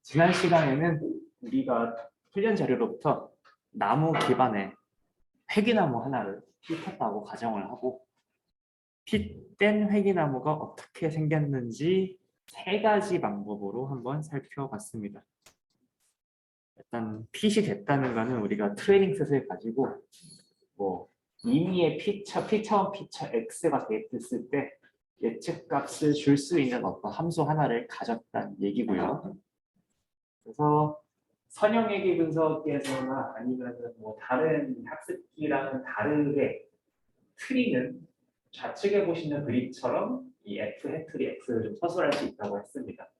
지난 시간에는 우리가 훈련 자료로부터 나무 기반의 회기나무 하나를 pit했다고 가정을 하고 핏된 회기나무가 어떻게 생겼는지 세 가지 방법으로 한번 살펴봤습니다. 일단 핏이 됐다는 거는 우리가 트레이닝 셋을 가지고 임의의 피처 x가 됐을 때 예측값을 줄 수 있는 어떤 함수 하나를 가졌다는 얘기고요. 그래서 선형외기 분석에서나 아니면 다른 학습기랑은 다르게 트리는 좌측에 보시는 그림처럼 이 f 해트리 x를 좀 서술할 수 있다고 했습니다.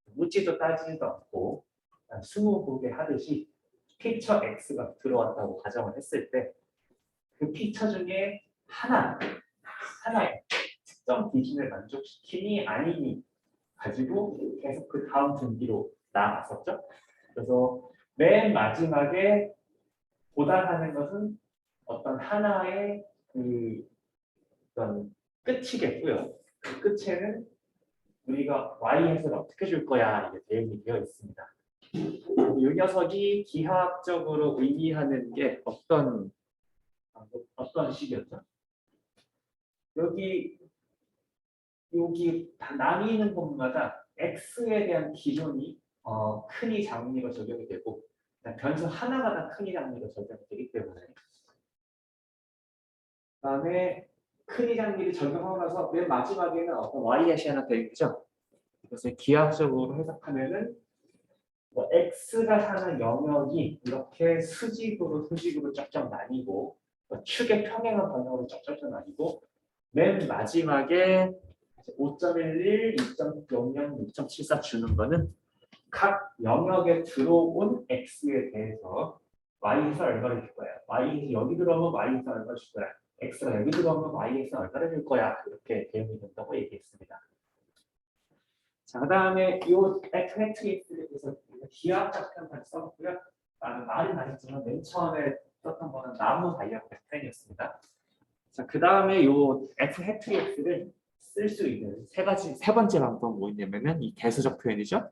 묻지도 따지지도 않고 스무고개 하듯이 피처 x가 들어왔다고 가정을 했을 때 그 피처 중에 하나의 특정 기준을 만족시키니 아니니 가지고 계속 그 다음 분기로 나아갔었죠. 그래서 맨 마지막에 도달하는 것은 어떤 하나의 어떤 끝이겠고요. 그 끝에는 우리가 y 해석을 어떻게 줄 거야 이게 대응이 되어 있습니다. 이 녀석이 기하학적으로 의미하는 게 어떤 식이었죠? 여기 나뉘는 곳마다 x에 대한 기준이 크니 작니가 적용이 되고 변수 하나가 다 크니 작니가 적용이 되기 때문에 그다음에 크니 작니를 적용하고 나서 맨 마지막에는 어떤 y-이 하나 되겠죠. 그래서 기하학적으로 해석하면은 x가 사는 영역이 이렇게 수직으로 쫙쫙 나뉘고 축의 평행한 방향으로 쫙쫙 나뉘고 맨 마지막에 5.11, 2.00, 6.74 주는 거는 각 영역에 들어온 x에 대해서 y에서 얼마를 줄 거야. y에서 여기 들어오면 y에서 얼마 줄 거야. x가 여기 들어오면 y에서 얼마를 줄 거야. 이렇게 대응이 된다고 얘기했습니다. 자, 그 다음에 이 fx에 대해서 기하학적 표현까지 써봤고요. 말은 안 했지만 맨 처음에 썼던 거는 나무 다이아그램 표현이었습니다. 자, 그 다음에 이 fx를 쓸 수 있는 세 번째 방법은 뭐냐면은 이 대수적 표현이죠.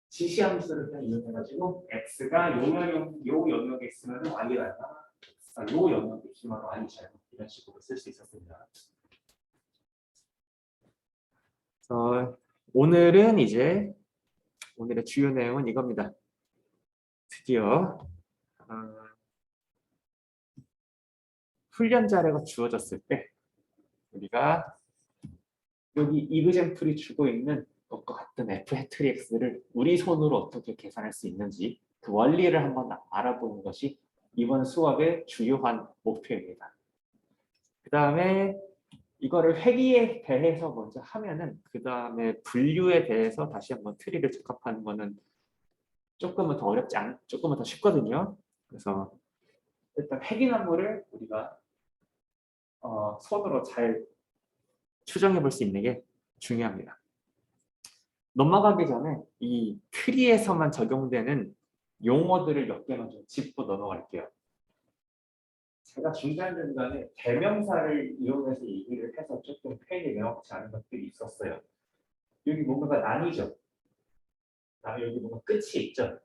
지시함수를 그냥 이용해가지고 x가 요 영역에 있으면 y가 얼마, 요 영역에 있으면 y 잘 이런 식으로 쓸 수 있었습니다. 오늘은 이제 오늘의 주요 내용은 이겁니다. 드디어 훈련 자료가 주어졌을 때 우리가 여기 이그젠플이 주고 있는 것과 같은 f 해트리 x를 우리 손으로 어떻게 계산할 수 있는지 그 원리를 한번 알아보는 것이 이번 수업의 주요한 목표입니다. 그 다음에 이거를 회기에 대해서 먼저 하면은 그 다음에 분류에 대해서 다시 한번 트리를 적합하는 거는 조금은 더 쉽거든요. 그래서 일단 회기나무를 우리가 손으로 잘 추정해 볼 수 있는 게 중요합니다. 넘어가기 전에 이 트리에서만 적용되는 용어들을 몇 개만 좀 짚고 넘어갈게요. 제가 중간중간에 대명사를 이용해서 얘기를 해서 조금 표현이 명확치 않은 것들이 있었어요. 여기 뭔가가 나뉘죠. 그다음에 여기 뭔가 끝이 있죠.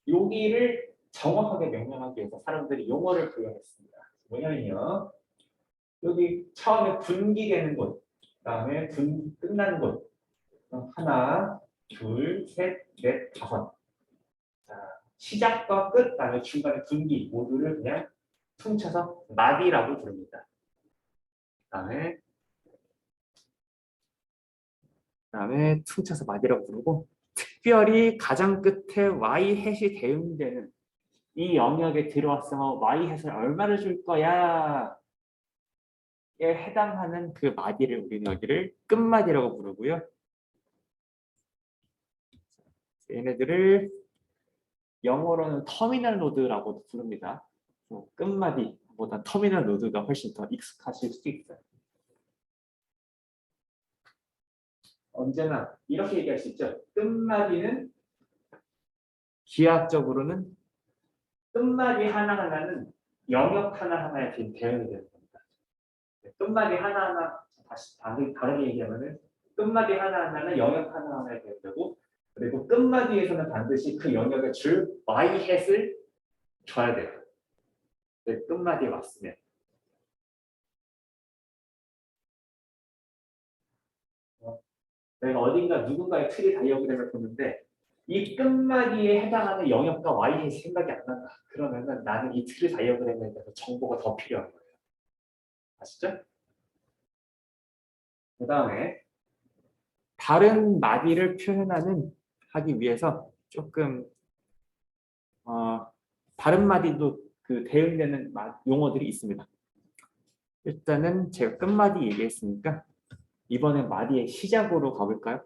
여기를 정확하게 명명하기 위해서 사람들이 용어를 부여했습니다. 뭐냐면요. 여기 처음에 분기되는 곳, 그다음에 끝나는 곳. 하나, 둘, 셋, 넷, 다섯. 자, 시작과 끝, 그다음에 중간에 분기 모두를 그냥 퉁쳐서 마디라고 부릅니다. 그다음에 퉁쳐서 마디라고 부르고 특별히 가장 끝에 y 해시 대응되는 이 영역에 들어왔으면 y 해서 얼마를 줄 거야? 에 해당하는 그 마디를 우리는 여기를 끝마디라고 부르고요. 얘네들을 영어로는 터미널 노드라고 부릅니다. 끝마디보다 터미널 노드가 훨씬 더 익숙하실 수 있어요. 언제나 이렇게 얘기할 수 있죠. 끝마디는 기하학적으로는 끝마디 하나하나는 영역 하나하나에 대응이 되는 겁니다. 끝마디 하나하나 다시 다르게 얘기하면은 끝마디 하나하나는 영역 하나하나에 대응되고 그리고 끝마디에서는 반드시 그 영역에 줄 y 햇을 줘야 돼요. 네, 끝마디에 왔으면. 내가 어딘가 누군가의 트리 다이어그램을 보는데 이 끝마디에 해당하는 영역과 y의 생각이 안 난다. 그러면은 나는 이 트리 다이어그램에 대해서 정보가 더 필요한 거예요. 아시죠? 그 다음에 다른 마디를 표현하는 하기 위해서 조금 다른 마디도 그 대응되는 용어들이 있습니다. 일단은 제가 끝마디 얘기했으니까 이번엔 마디의 시작으로 가볼까요?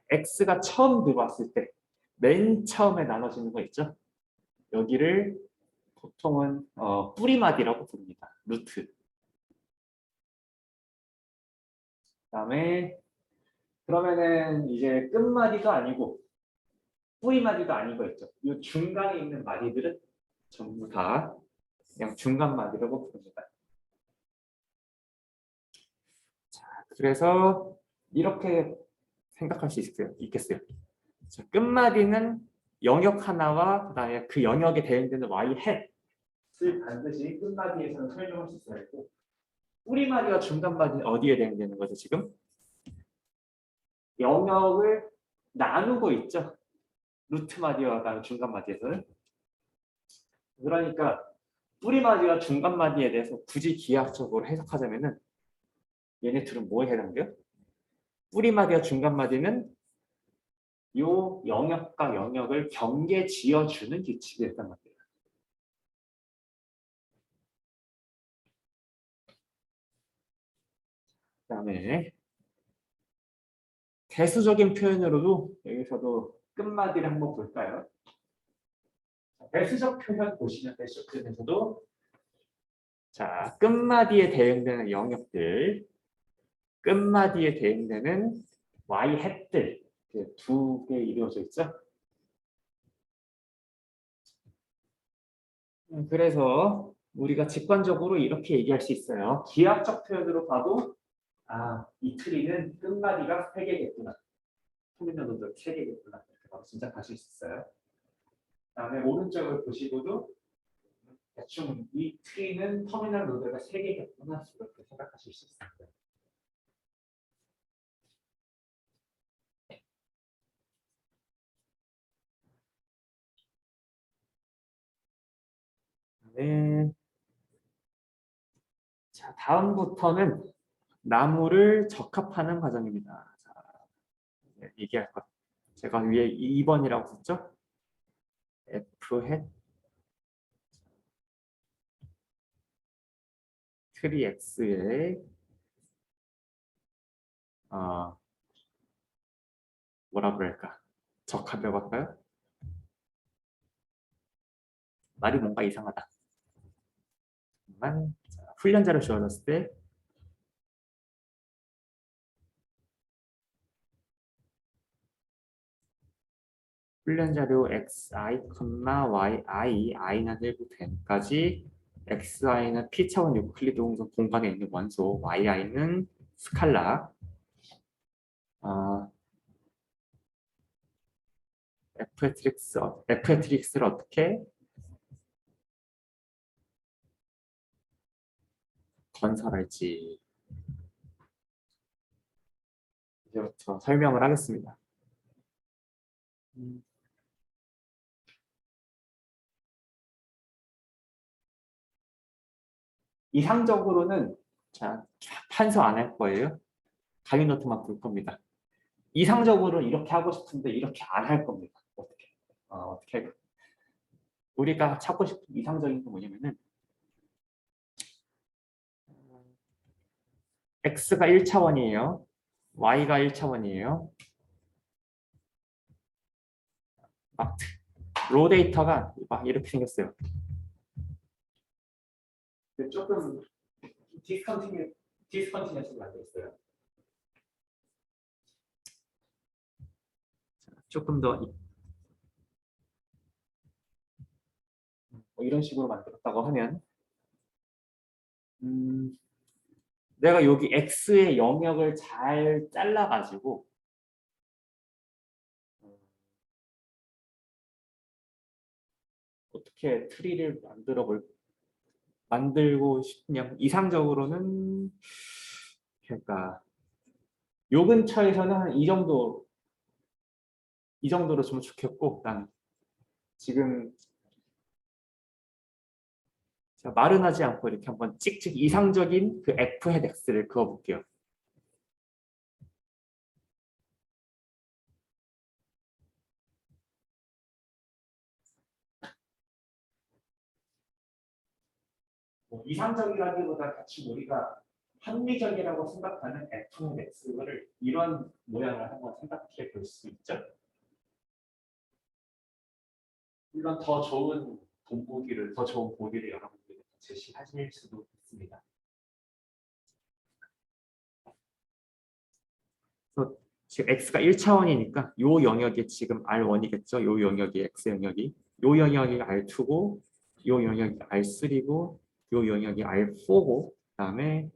X가 처음 들어왔을 때 맨 처음에 나눠지는 거 있죠? 여기를 보통은 뿌리마디라고 부릅니다. 루트. 그다음에 그러면은 이제 끝마디도 아니고 뿌리마디도 아닌 거 있죠? 이 중간에 있는 마디들은 전부 다 그냥 중간 마디라고 부릅니다. 그래서 이렇게 생각할 수 있겠어요. 자, 끝마디는 영역 하나와 그다음에 그 영역에 대응되는 y 햇을 반드시 끝마디에서는 설명할 수 있어야 했고 뿌리마디와 중간마디는 어디에 대응되는 거죠 지금? 영역을 나누고 있죠. 루트마디와 중간마디에서는. 그러니까 뿌리마디와 중간마디에 대해서 굳이 기하학적으로 해석하자면은 얘네 둘은 뭐에 해당돼요? 뿌리마디와 중간마디는 요 영역과 영역을 경계 지어주는 규칙이 있단 말이에요. 그다음에 대수적인 표현으로도 여기서도 끝마디를 한번 볼까요? 대수적 표현 보시면 대수적 표현에서도 자 끝마디에 대응되는 영역들, 끝마디에 대응되는 y 햇들 두 개 이루어져 있죠. 그래서 우리가 직관적으로 이렇게 얘기할 수 있어요. 기하학적 표현으로 봐도 이 트리는 끝마디가 3개겠구나. 터미널 노드 3개겠구나. 이렇게 바로 짐작하실 수 있어요. 그다음에 오른쪽을 보시고도 대충 이 트리는 터미널 노드가 3개겠구나. 이렇게 생각하실 수 있습니다. 네. 자, 다음부터는 나무를 적합하는 과정입니다. 자, 얘기할 것. 제가 위에 2번이라고 썼죠? F 햇 트리 X의 뭐라 그럴까? 적합이라고 할까요? 말이 뭔가 이상하다. 훈련자를 주어졌을 때 훈련자료 xi, yi, i는 1부터 n까지 xi는 p차원 유클리드 공간에 있는 원소, yi는 스칼라, f트릭스를 어떻게 건설할지 이제부터 설명을 하겠습니다. 이상적으로는 자 판서 안 할 거예요. 강의 노트만 볼 겁니다. 이상적으로 이렇게 하고 싶은데 이렇게 안 할 겁니다. 어떻게 할까? 우리가 찾고 싶은 이상적인 게 뭐냐면은 x가 1차원이에요. y가 1차원이에요. 로 데이터가 막 이렇게 생겼어요. 조금 디스컨티뉴어스가 만들었어요. 조금 더 이런 식으로 만들었다고 하면 내가 여기 x의 영역을 잘 잘라가지고 어떻게 트리를 만들고 싶냐? 이상적으로는 그러니까 요 근처에서는 한 이 정도로 좀 좋겠고, 난 지금 제가 말은 하지 않고 이렇게 한번 찍찍 이상적인 그 F 헤드 X를 그어볼게요. 뭐 이상적이라기보다 대충 우리가 합리적이라고 생각하는 F 헤드 X를 이런 모양을 한번 생각해 볼 수 있죠. 물론 더 좋은 보기를 여러분들이 제시하실 수도 있습니다. 그래서 지금 x가 1차원이니까 요 영역이 지금 R1이겠죠. 요 영역이 x 영역이. 요 영역이 R2고 요 영역이 R3고 요 영역이 R4고 그다음에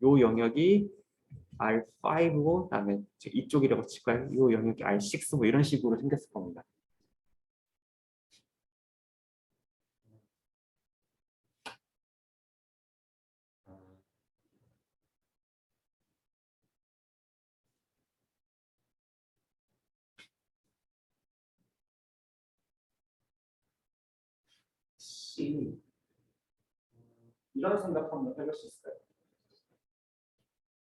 요 영역이 R5고 그다음에 이쪽이라고 칠까요? 요 영역이 R6 뭐 이런 식으로 생겼을 겁니다. C 이런 생각 한번 해볼 수 있어요.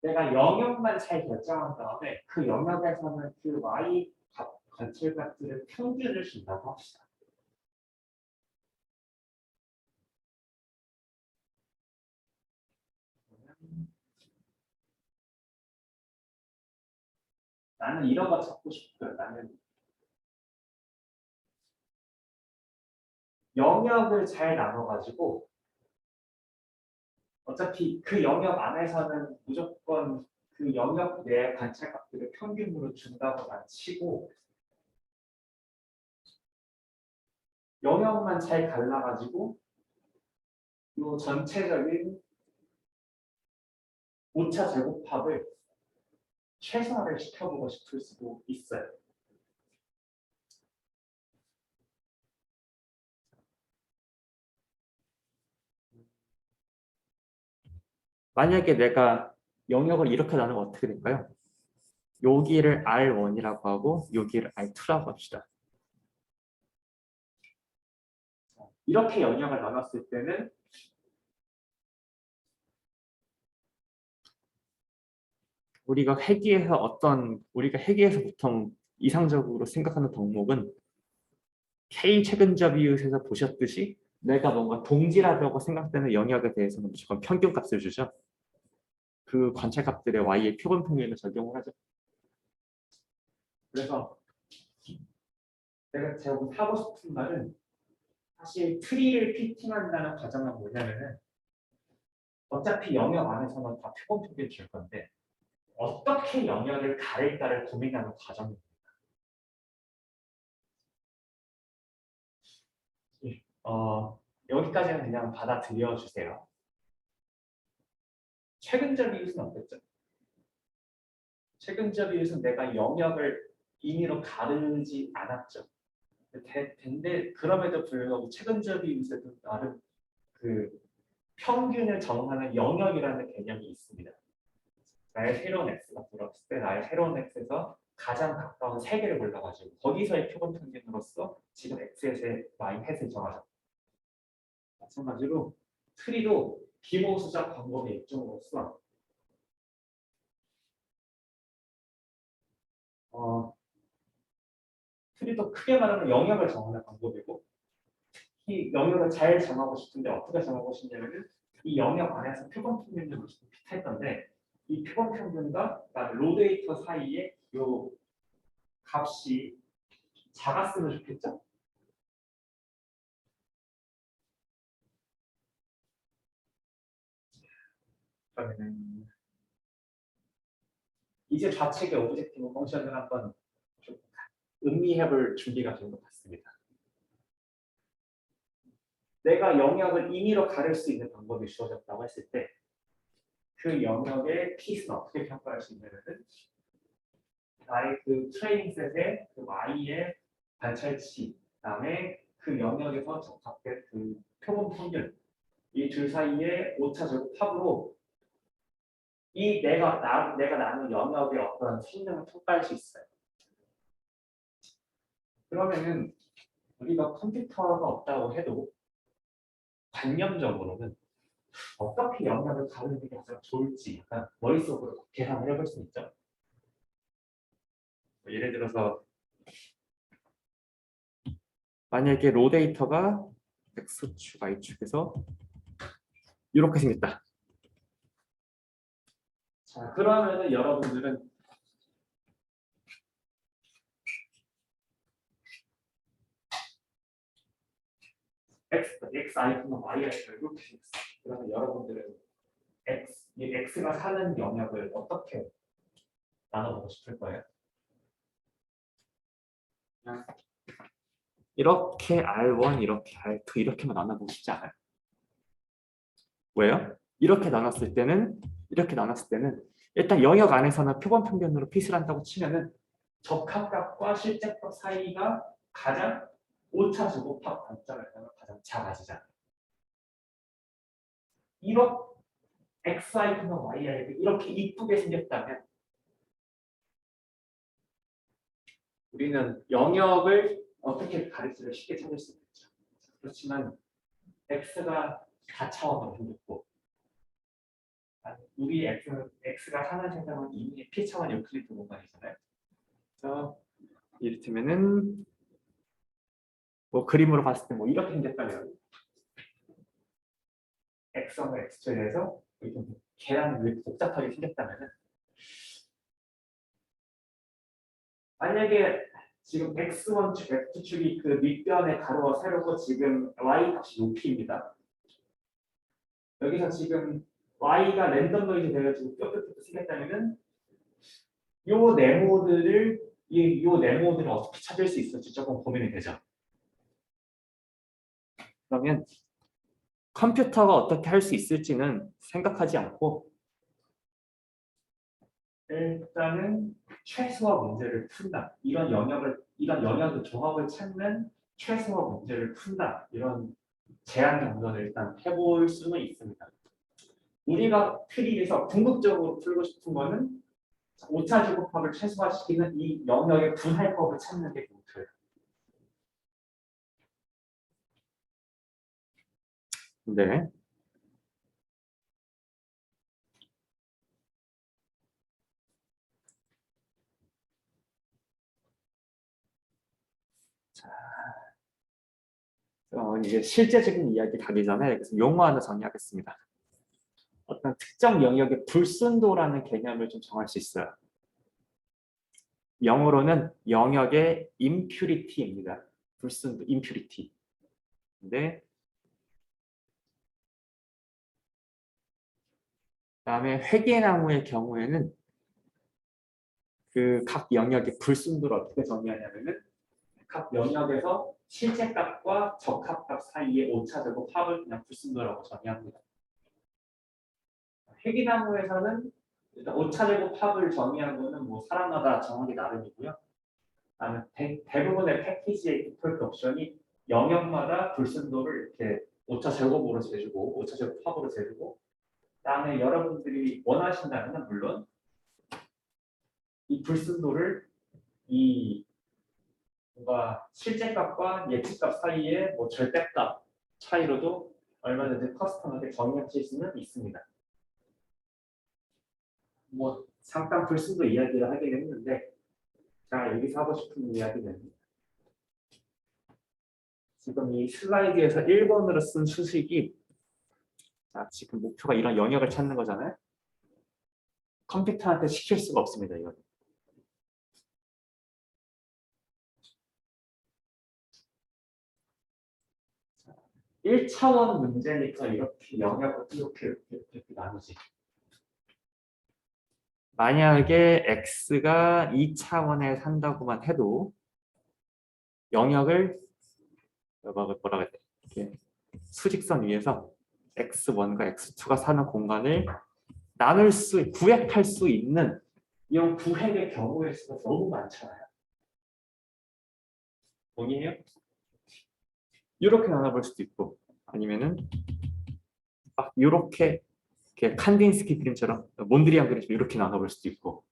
내가 영역만 잘 결정한 다음에 그 영역에서는 그 y 관찰값들의 평균을 준다고 합시다. 나는 이런 거 찾고 싶어요. 나는 영역을 잘 나눠가지고 어차피 그 영역 안에서는 무조건 그 영역 내 관찰값들을 평균으로 준다고 난 치고 영역만 잘 갈라가지고 이 전체적인 오차 제곱합을 최소화를 시켜보고 싶을 수도 있어요. 만약에 내가 영역을 이렇게 나누면 어떻게 될까요? 여기를 R1이라고 하고 여기를 R2라고 합시다. 이렇게 영역을 나눴을 때는 우리가 회계에서 보통 이상적으로 생각하는 덕목은 K 최근자 비율에서 보셨듯이 내가 뭔가 동질하다고 생각되는 영역에 대해서는 무조건 평균값을 주죠. 그 관찰값들의 Y의 표본 평균을 적용을 하죠. 그래서 제가 하고 싶은 말은 사실 트리를 피팅한다는 과정은 뭐냐면은 어차피 영역 안에서는 다 표본 평균 줄 건데 어떻게 영역을 가릴까를 고민하는 과정입니다. 여기까지는 그냥 받아들여 주세요. 최근자 비율은 어땠죠? 최근자 비율은 내가 영역을 임의로 가르지 않았죠. 근데 그럼에도 불구하고 최근자 비율에도 나름 그 평균을 정하는 영역이라는 개념이 있습니다. 나의 새로운 x가 들어왔을 때 나의 새로운 x에서 가장 가까운 3개를 골라가지고 거기서의 표본 평균으로서 지금 x의 y 햇을 정하죠. 마찬가지로 트리도 비모수적 방법의 일종으로서 트리도 크게 말하면 영역을 정하는 방법이고 이 영역을 잘 정하고 싶은데 어떻게 정하고 싶냐면은 이 영역 안에서 표본 평균을 비슷할 건데 이 표본 평균과 로데이터 사이에 요 값이 작았으면 좋겠죠? 그러면은 이제 좌측의 오브젝티브 펑션을 한번 좀 음미해볼 준비가 된 것 같습니다. 내가 영역을 임의로 가릴 수 있는 방법이 주어졌다고 했을 때 그 영역의 핏은 어떻게 평가할 수 있냐면은 나의 그 트레이닝 셋의 그 y의 관찰치, 그다음에 그 그 영역에서 적합된 그 표본 평균 이 둘 사이의 오차제곱 합으로 이 내가 나눈 영역의 어떤 성능을 평가할 수 있어요. 그러면은 우리가 컴퓨터가 없다고 해도 관념적으로는 어떻게 영역을 다루는 게 가장 좋을지 약간 머릿속으로 계산을 해볼 수 있죠. 예를 들어서 만약에 로 데이터가 X축, Y축에서 이렇게 생겼다. 자, 그러면은 여러분들은 X 아이콘과 Y 아이콘을 이렇게 생겼어. 그러면 여러분들은 이 X가 사는 영역을 어떻게 나눠보고 싶을 거예요? 이렇게 R1, 이렇게 R2 이렇게만 나눠보고 싶지 않아요. 왜요? 이렇게 나눴을 때는 일단 영역 안에서는 표본 평균으로 핏을 한다고 치면은 적합값과 실제값 사이가 가장 오차제곱합 관점에서는 가장 작아지잖아요. 이렇게 XI나 YI가 이렇게 이쁘게 생겼다면 우리는 영역을 어떻게 가르치를 쉽게 찾을 수 있겠죠. 그렇지만 X가 4차원으로 생겼고 우리 X가 사는 세상은 이미 P차원 유클리드 공간이잖아요. 그래서 이를테면은 뭐 그림으로 봤을 때 뭐 이렇게 생겼다면 X1과 X2에 대해서 이렇게 계란이 왜 복잡하게 생겼다면은 만약에 지금 X1축, X축이 그 밑변의 가로와 세로고 지금 Y 값이 높이입니다. 여기서 지금 Y가 랜덤 노이즈 돼가지고 뾰뾰뾰 생겼다면은 요 네모들을 어떻게 찾을 수 있을지 조금 고민이 되죠. 그러면 컴퓨터가 어떻게 할 수 있을지는 생각하지 않고 일단은 최소화 문제를 푼다. 이런 영역의 조합을 찾는 최소화 문제를 푼다. 이런 제한 정도는 일단 해볼 수는 있습니다. 우리가 트리에서 궁극적으로 풀고 싶은 거는 오차제곱합을 최소화시키는 이 영역의 분할법을 찾는 게 목표예요. 네. 이제 실제적인 이야기 가기 전에 그래서 용어 하나 정리하겠습니다. 어떤 특정 영역의 불순도라는 개념을 좀 정할 수 있어요. 영어로는 영역의 impurity입니다. 불순도, impurity. 근데 그다음에 회계나무의 경우에는 그 각 영역의 불순도를 어떻게 정의하냐면은 각 영역에서 실제값과 적합값 사이의 오차제곱 합을 그냥 불순도라고 정의합니다. 회계나무에서는 일단 오차제곱 합을 정의한 거는 뭐 사람마다 정하기 나름이고요. 대부분의 패키지의 디폴트 옵션이 영역마다 불순도를 이렇게 오차제곱으로 재주고 오차제곱 합으로 재주고 그다음에 여러분들이 원하신다면 물론 이 불순도를 이 뭔가 실제값과 예측값 사이의 뭐 절대값 차이로도 얼마든지 커스텀하게 정의하실 수는 있습니다. 뭐 잠깐 불순도 이야기를 하긴 했는데 제가 여기서 하고 싶은 이야기는 지금 이 슬라이드에서 1번으로 쓴 수식이 지금 목표가 이런 영역을 찾는 거잖아요. 컴퓨터한테 시킬 수가 없습니다. 이거. 자, 1차원 문제니까 이렇게 영역을 이렇게 나누지. 만약에 x가 2차원에 산다고만 해도 영역을 뭐라고 해야 돼? 이렇게 수직선 위에서 x1과 x2가 사는 공간을 구획할 수 있는 이런 구획의 경우의 수가 너무 많잖아요. 동의해요? 이렇게 나눠볼 수도 있고 아니면은 막 이렇게 칸딘스키 그림처럼 몬드리안 그림처럼 이렇게 나눠볼 수도 있고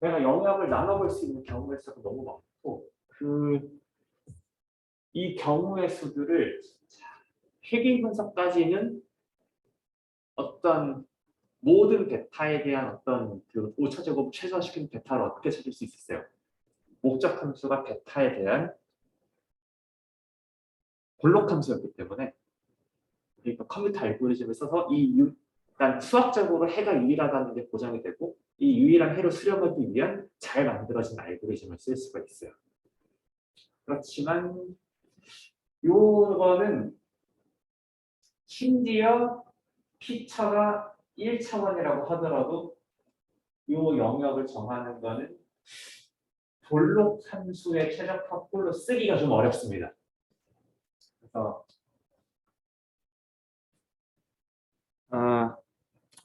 내가 영역을 나눠볼 수 있는 경우의 수가 너무 많고 이 경우의 수들을 회귀 분석까지는 어떤 모든 베타에 대한 어떤 그 오차제곱 최소화시키는 베타를 어떻게 찾을 수 있었어요? 목적 함수가 베타에 대한 볼록 함수였기 때문에 그러니까 컴퓨터 알고리즘을 써서 일단 수학적으로 해가 유일하다는 게 보장이 되고 이 유일한 해로 수렴하기 위한 잘 만들어진 알고리즘을 쓸 수가 있어요. 그렇지만 요거는 심지어 피처가 1차원이라고 하더라도 이 영역을 정하는 거는 볼록 함수의 최적화 꼴로 쓰기가 좀 어렵습니다. 그래서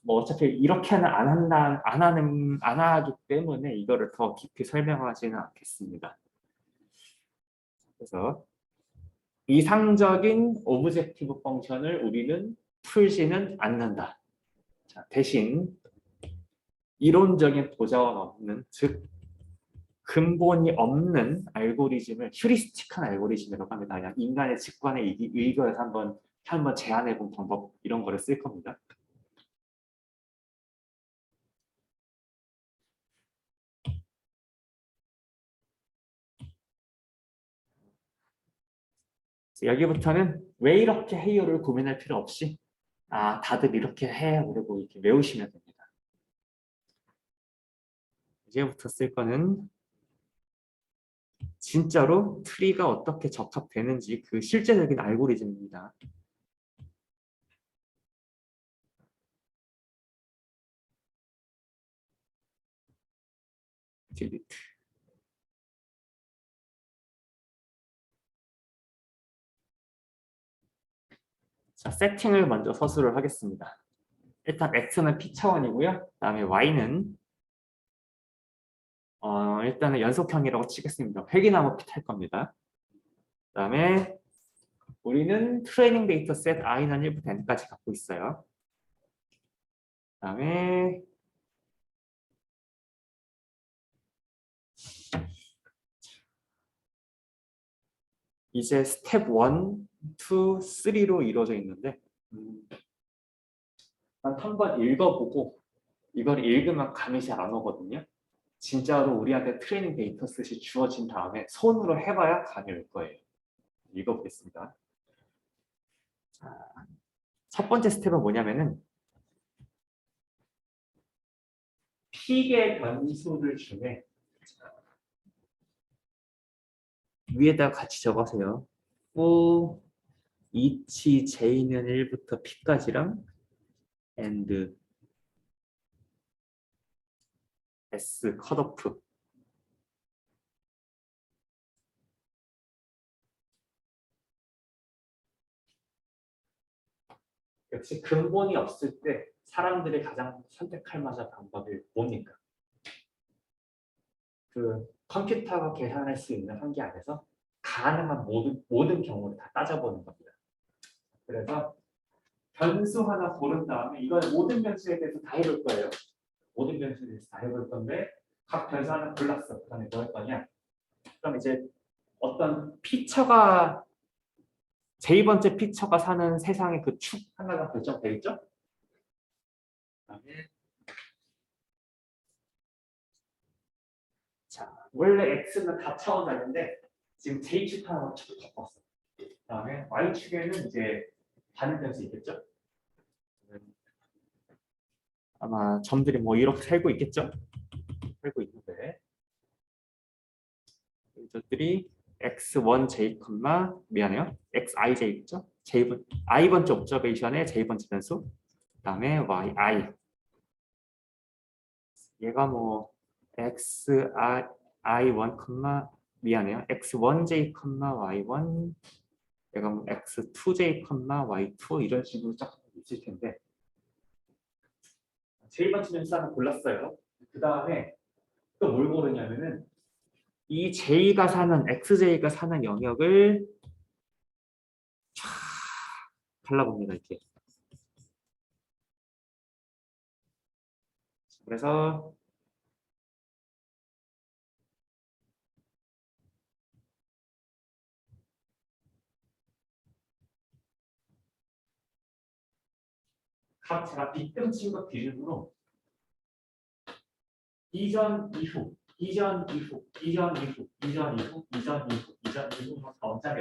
뭐 어차피 이렇게는 안 하기 때문에 이거를 더 깊이 설명하지는 않겠습니다. 그래서 이상적인 오브젝티브 펑션을 우리는 풀지는 않는다. 자, 대신 이론적인 보장은 없는, 즉 근본이 없는 알고리즘을 휴리스틱한 알고리즘이라고 합니다. 그냥 인간의 직관에 의거해서 한번 제안해 본 방법 이런 거를 쓸 겁니다. 여기부터는 왜 이렇게 해요를 고민할 필요 없이 다들 이렇게 해 그리고 이렇게 외우시면 됩니다. 이제부터 쓸 거는 진짜로 트리가 어떻게 적합되는지 그 실제적인 알고리즘입니다. 딜리트. 자, 세팅을 먼저 서술을 하겠습니다. 일단 x는 p 차원이고요. 그다음에 y는 일단은 연속형이라고 치겠습니다. 회귀나무 핏 할 겁니다. 그다음에 우리는 트레이닝 데이터 셋 i는 1부터 n까지 갖고 있어요. 그다음에 이제 스텝 1, 2, 3로 이루어져 있는데 한번 읽어보고 이걸 읽으면 감이 잘 안 오거든요. 진짜로 우리한테 트레이닝 데이터셋이 주어진 다음에 손으로 해봐야 감이 올 거예요. 읽어보겠습니다. 첫 번째 스텝은 뭐냐면은 P의 변수들 중에 위에다가 같이 적으세요. 오, each j는 1부터 p까지랑 and s 컷오프 역시 근본이 없을 때 사람들이 가장 선택할 만한 방법이 뭡니까? 그 컴퓨터가 계산할 수 있는 한계 안에서 가능한 모든 경우를 다 따져보는 겁니다. 그래서 변수 하나 고른 다음에 이건 모든 변수에 대해서 다 해볼 거예요. 모든 변수에 대해서 다 해볼 건데 각 변수 하나 골랐어. 그 다음에 뭐 할 거냐? 그럼 이제 어떤 피처가 제2번째 피처가 사는 세상의 그 축 하나가 결정되겠죠? 그다음에 자 원래 x는 다 차원자인데 지금 j축 하나로 축을 바꿨어. 그다음에 y축에는 이제 다른 변수 있겠죠? 아마 점들이 뭐 이렇게 살고 있겠죠? 살고 있는데 이것들이 x1j, 미안해요. xij죠? i번째 옵저베이션의 j번째 변수 그다음에 yi 얘가 뭐 xi1, 미안해요. x1j, y1 얘가 뭐 x2j, y2 이런 식으로 쫙 있을 텐데 j 번째 변수 하나 골랐어요. 그 다음에 또 뭘 고르냐면은 이 J가 사는 XJ가 사는 영역을 쫙 발라봅니다. 이렇게. 그래서 각 제가 빗금 친 것 기준으로 이전 이후, 이전 이후, 이전 이후, 이전 이후, 이전 이후, 이전 이후 원자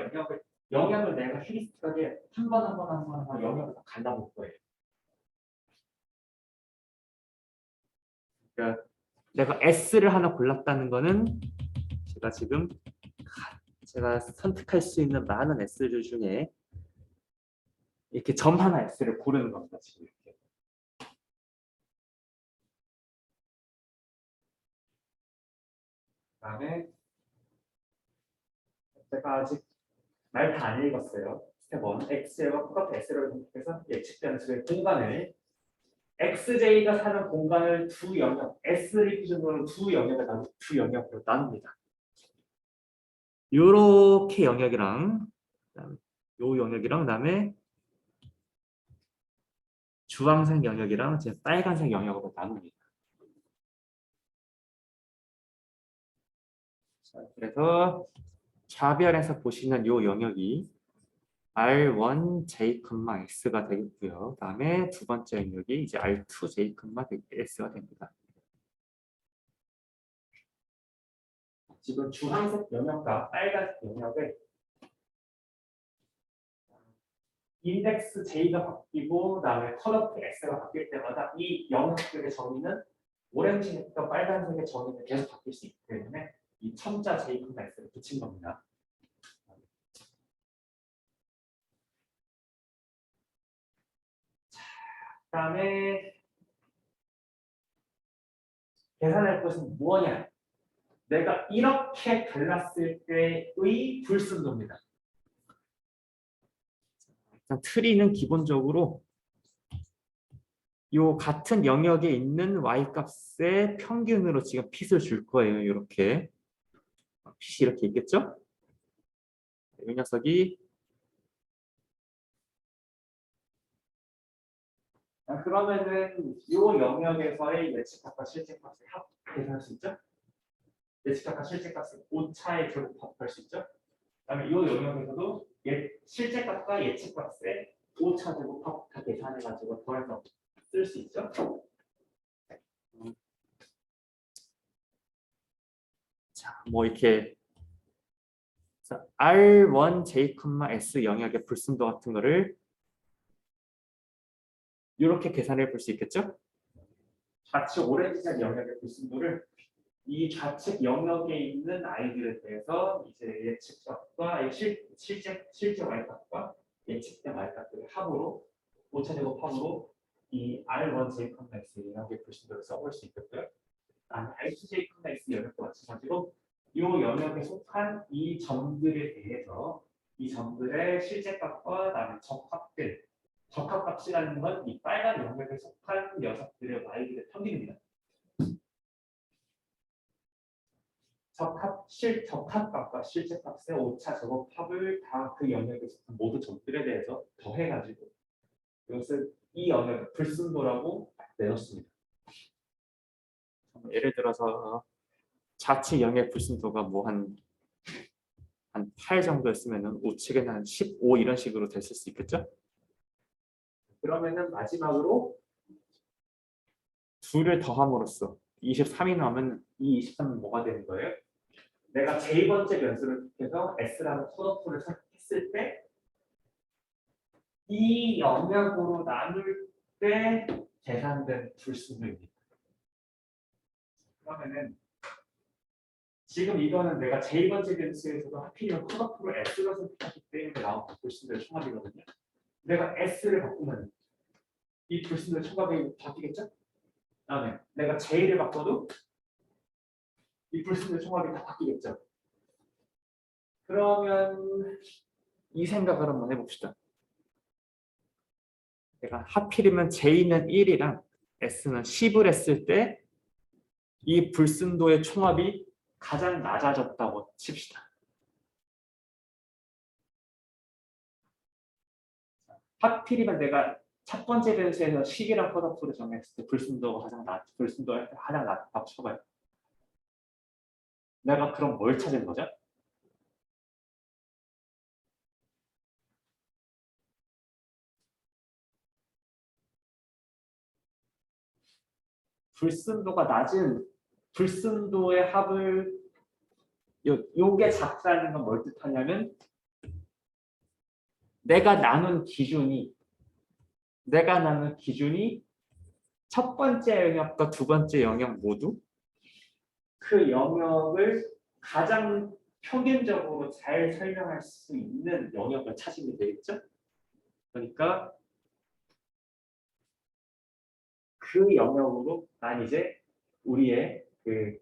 영역을 내가 휘리스틱하게 한 번 한 번 한 번 한 번 영역을 다 갈라볼 거예요. 그러니까 내가 S를 하나 골랐다는 거는 제가 선택할 수 있는 많은 S들 중에 이렇게 점 하나 S를 고르는 겁니다. 지금 이렇게. 그다음에 제가 아직 말 다 안 읽었어요. 스텝 1. X제와 똑같은 S를 선택해서 예측되는 수의 공간을 XJ가 사는 공간을 두 영역, S를 기준으로 두 영역으로 나눕니다. 요렇게 영역이랑 요 영역이랑 그다음에 주황색 영역이랑 제 빨간색 영역으로 나눕니다. 자, 그래서 좌별에서 보시는 요 영역이 R1J, X가 되겠고요. 그다음에 두 번째 영역이 이제 R2J, S가 됩니다. 지금 주황색 영역과 빨간색 영역을 인덱스 J가 바뀌고 그다음에 컷오프 X가 바뀔 때마다 이 영역들의 정의는 오렌지색과 빨간색의 정의는 계속 바뀔 수 있기 때문에 이 첨자 J, X를 붙인 겁니다. 그다음에 계산할 것은 무엇이냐? 내가 이렇게 갈랐을 때의 불순도입니다. 일단 트리는 기본적으로 요 같은 영역에 있는 y 값의 평균으로 지금 핏을 줄 거예요. 이렇게 핏이 이렇게 있겠죠? 이 녀석이 그러면은 요 영역에서의 예측값과 실제값의 합 계산할 수 있죠? 예측값과 실제값의 오차의 결국 합할 수 있죠? 그다음에 이 영역에서도 실제값과 예측값의 오차 제곱 합 다 계산해가지고 더해서 쓸 수 있죠? 자, 뭐 이렇게 R1J, S 영역의 불순도 같은 거를 이렇게 계산해 볼 수 있겠죠? 좌측 오렌지색 영역의 불순도를 이 좌측 영역에 있는 아이들에 대해서 이제 예측값과 실제 y값과 예측된 y값들의 합으로 오차제곱 합으로 이 R1J, S 영역의 불순도를 써볼 수 있겠고요. R2J, S 영역과 마찬가지로 이 영역에 속한 이 점들에 대해서 이 점들의 실제값과 그다음에 적합값이라는 건 이 빨간 영역에 속한 녀석들의 y들의 평균입니다. 적합값과 실제값의 오차 제곱 합을 다 그 영역에 속한 모든 점들에 대해서 더해가지고 이것을 이 영역의 불순도라고 내놓습니다. 예를 들어서 좌측 영역 불순도가 뭐 한 8 정도였으면 우측에는 한 15 이런 식으로 됐을 수 있겠죠? 그러면은 마지막으로 둘을 더함으로써 23이 나오면 이 23은 뭐가 되는 거예요? 내가 J번째 변수를 택해서 S라는 컷오프를 선택했을 때 이 영역으로 나눌 때 계산된 불순도입니다. 그러면은 지금 이거는 내가 J번째 변수에서도 하필이면 컷오프를 S로 선택했기 때문에 나온 불순도의 총합이거든요. 내가 S를 바꾸면 이 불순도의 총합이 바뀌겠죠? 그다음에 내가 J를 바꿔도 이 불순도의 총합이 다 바뀌겠죠? 그러면 이 생각을 한번 해봅시다. 내가 하필이면 J는 1이랑 S는 10을 했을 때 이 불순도의 총합이 가장 낮아졌다고 칩시다. 하필이면 내가 첫 번째 변수에서 식이랑 컷오프를 정했을 때 불순도가 불순도가 가장 낮다고 쳐봐요. 내가 그럼 뭘 찾은 거죠? 불순도가 낮은 불순도의 합을 요게 작다는 건 뭘 뜻하냐면 내가 나눈 기준이 첫 번째 영역과 두 번째 영역 모두 그 영역을 가장 평균적으로 잘 설명할 수 있는 영역을 찾으면 되겠죠? 그러니까 그 영역으로 난 이제 우리의 그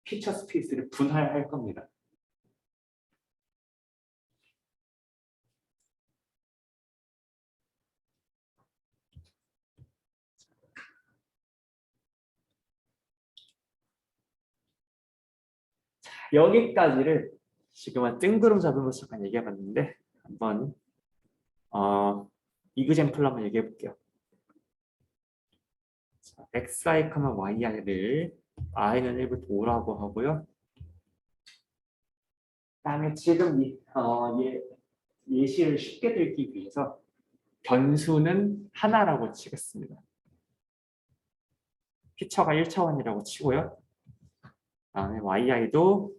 피처 스페이스를 분할할 겁니다. 여기까지를 지금은 뜬구름 잡으면서 잠깐 얘기해봤는데 한번 이그젬플로 한번 얘기해볼게요. xi, yi를 i는 1부터 5라고 하고요. 그다음에 지금 예시를 쉽게 들기 위해서 변수는 하나라고 치겠습니다. 피처가 1차원이라고 치고요. 그다음에 yi도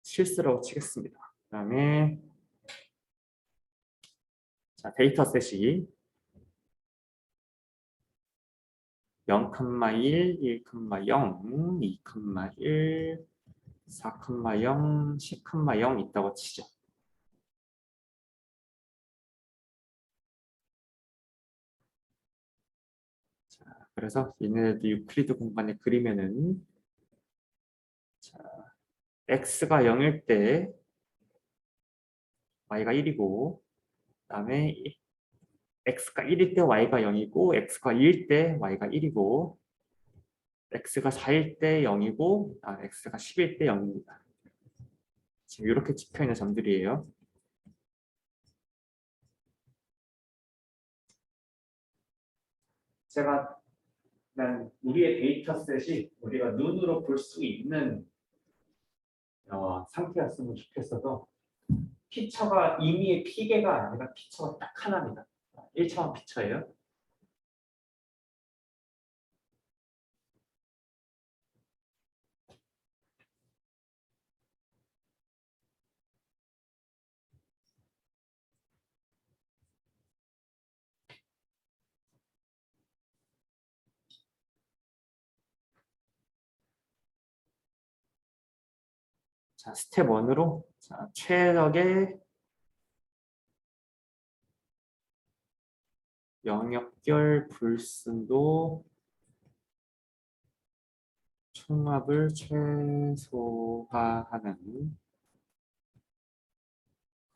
실수라고 치겠습니다. 그다음에 자, 데이터셋이 0, 1, 1, 0, 2, 1, 4, 0, 10, 0 있다고 치죠. 자, 그래서 얘네들도 유클리드 공간에 그리면은 자, x가 0일 때 y가 1이고 그다음에 x가 1일 때 y가 0이고 x가 2일 때 y가 1이고 x가 4일 때 0이고 x가 10일 때 0입니다. 지금 이렇게 찍혀있는 점들이에요. 제가 우리의 데이터셋이 우리가 눈으로 볼 수 있는 상태였으면 좋겠어서 피처가 임의의 피계가 아니라 피처가 딱 하나입니다. 1차원 피처예요. 자, 스텝 1으로 자, 최적의 영역별 불순도 총합을 최소화하는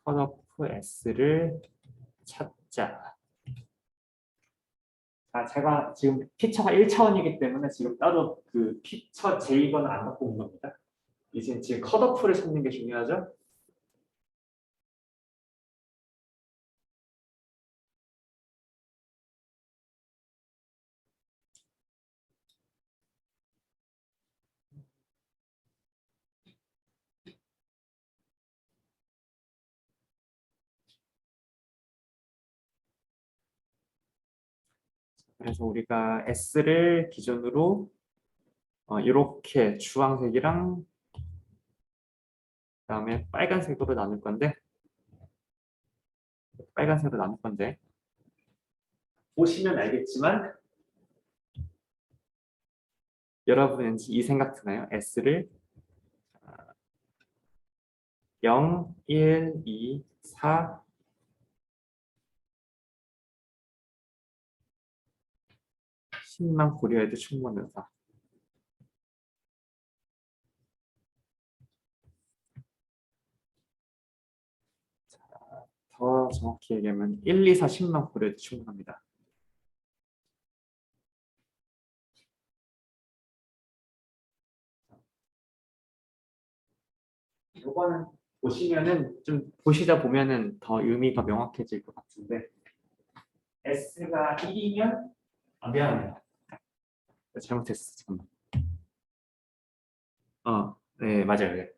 컷오프 S를 찾자. 자, 제가 지금 피처가 1차원이기 때문에 지금 따로 그 피처 J1을 안 갖고 온 겁니다. 이제 지금 컷오프를 찾는 게 중요하죠. 그래서 우리가 S를 기준으로 이렇게 주황색이랑 그다음에 빨간색으로 나눌 건데 보시면 알겠지만 여러분 왠지 이 생각 드나요? S를 0, 1, 2, 4 10만 고려해도 충분하다. 더 정확히 얘기하면 1, 2, 4, 10만 고려해도 충분합니다. 이거는 보시면은 좀 보시다 보면은 더 의미가 명확해질 것 같은데 S가 1이면 미안합니다. 잘못했어. 잠깐만. 네, 맞아요. 네.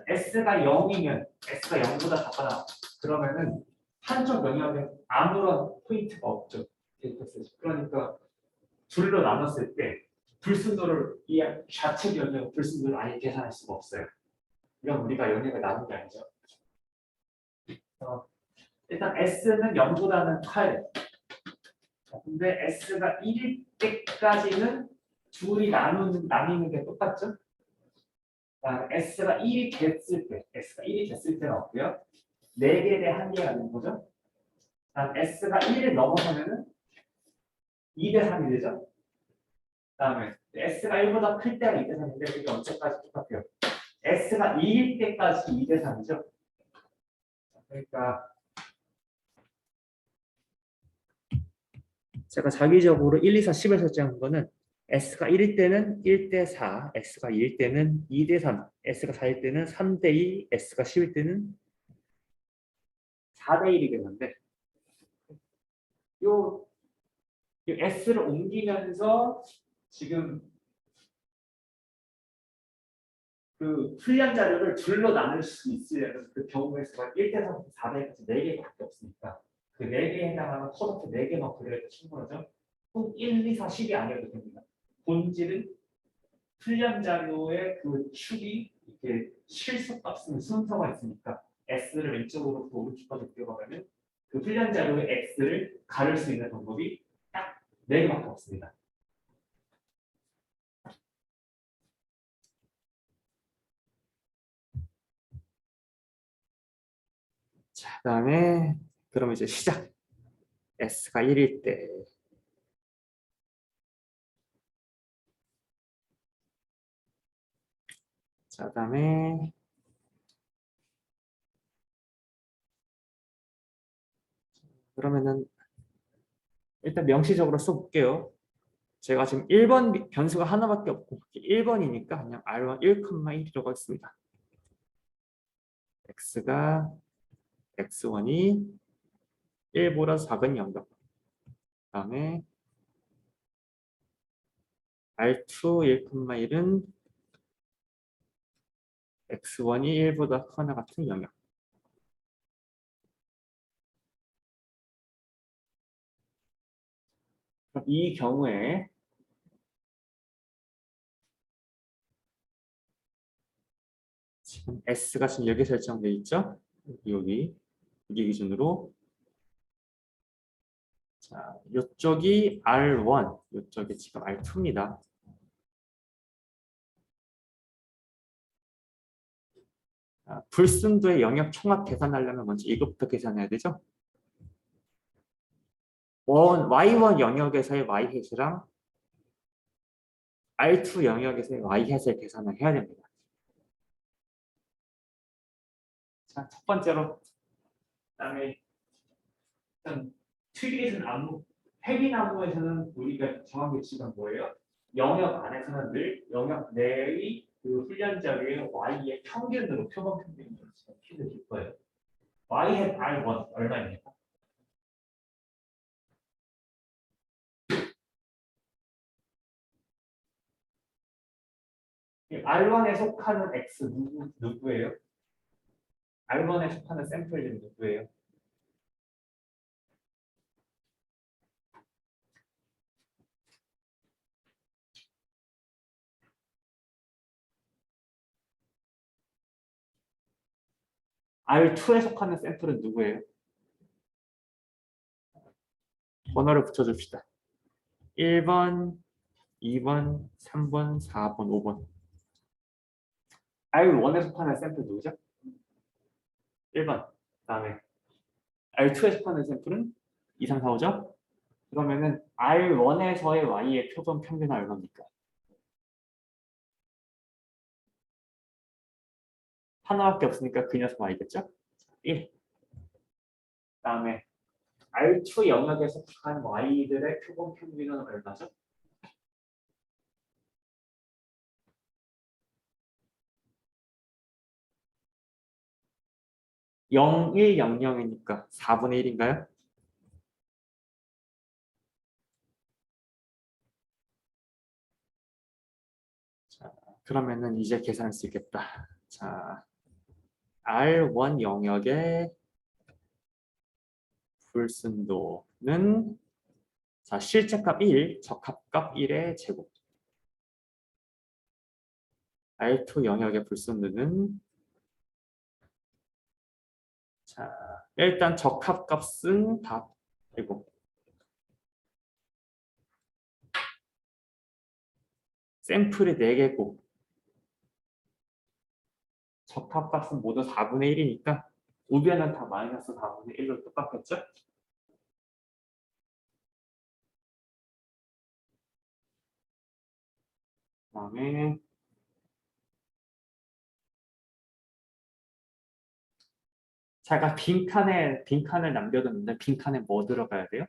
S가 0이면 S가 0보다 작거나 그러면은 한쪽 영역에 아무런 포인트가 없죠. 그러니까 둘로 나눴을 때 불순도를 이 좌측 영역 불순도를 아예 계산할 수가 없어요. 이건 우리가 영역을 나눈 게 아니죠. 일단 S는 0보다는 커야 돼. 근데 S가 1일 때까지는 둘이 나뉘는 게 똑같죠? S가 1이 됐을 때, S가 1이 됐을 때는 없고요. 4개 대 1개가 되는 거죠. S가 1을 넘어서면은 2대 3이 되죠. 그다음에 S가 1보다 클 때가 2대 3인데 그게 언제까지 똑같아요? S가 2일 때까지 2대 3이죠. 그러니까 제가 자기적으로 1, 2, 4, 10을 설정한 거는 S가 1일 때는 1대 4, S가 2일 때는 2대 3, S가 4일 때는 3대 2, S가 10일 때는 4대 1이겠는데 요 S를 옮기면서 지금 그 풀량 자료를 둘로 나눌 수 있으려면 그 경우에서 1대 3, 4대까지 4개밖에 없으니까 그 4개에 해당하는 커덕트 4개만 그려도 충분하죠. 꼭 1, 2, 4, 10이 아니어도 됩니다. 본질은 풀량 자료의 그 축이 이렇게 실수값은 순서가 있으니까 S를 왼쪽으로부터 오른쪽까지 들어가면 그 풀량 자료의 X를 가를 수 있는 방법이 딱 4개밖에 없습니다. 자, 그다음에 그럼 이제 시작. S가 1일 때 자, 그다음에 그러면은 일단 명시적으로 써볼게요. 제가 지금 1번 변수가 하나밖에 없고 1번이니까 그냥 R1 1,1이라고 했습니다. X가 X1이 1보다 작은 영역. 그다음에 R2 1,1은 X1이 1보다 크거나 같은 영역. 그럼 이 경우에 지금 S가 지금 여기 설정되어 있죠? 여기 기준으로 자, 이쪽이 R1, 이쪽이 지금 R2입니다. 불순도의 영역 총합 계산하려면 먼저 이것부터 계산해야 되죠? Y1 영역에서의 Y-햇이랑 R2 영역에서의 Y-햇을 계산을 해야 됩니다. 자, 첫 번째로 그다음에 일단 트리에서는 회귀나무에서는 우리가 정한 위치가 뭐예요? 영역 안에서는 늘 영역 내의 그 훈련 자료의 Y의 평균으로 표본 평균으로 퀴즈 줄 거예요. Y햇 R1 얼마입니까? R1에 속하는 X 누구예요? R1에 속하는 샘플들이 누구예요? R2에 속하는 샘플은 누구예요? 번호를 붙여줍시다. 1번, 2번, 3번, 4번, 5번. R1에 속하는 샘플 누구죠? 1번. 그다음에 R2에 속하는 샘플은 2, 3, 4, 5죠? 그러면은 R1에서의 Y의 표본 평균은 얼마입니까? 하나밖에 없으니까 그 녀석 Y겠죠? 1. 그다음에 R2 영역에 속한 Y들의 표본 평균은 얼마죠? 0, 1, 0, 0이니까 4분의 1인가요? 자, 그러면은 이제 계산할 수 있겠다. 자, R1 영역의 불순도는 자, 실제값 1, 적합값 1의 제곱. R2 영역의 불순도는 자, 일단 적합값은 다 그리고 샘플이 4개고 적합값은 모두 4분의 1이니까 우변은 다 마이너스 4분의 1로 똑같겠죠? 그다음에 제가 빈칸을 남겨뒀는데 빈칸에 뭐 들어가야 돼요?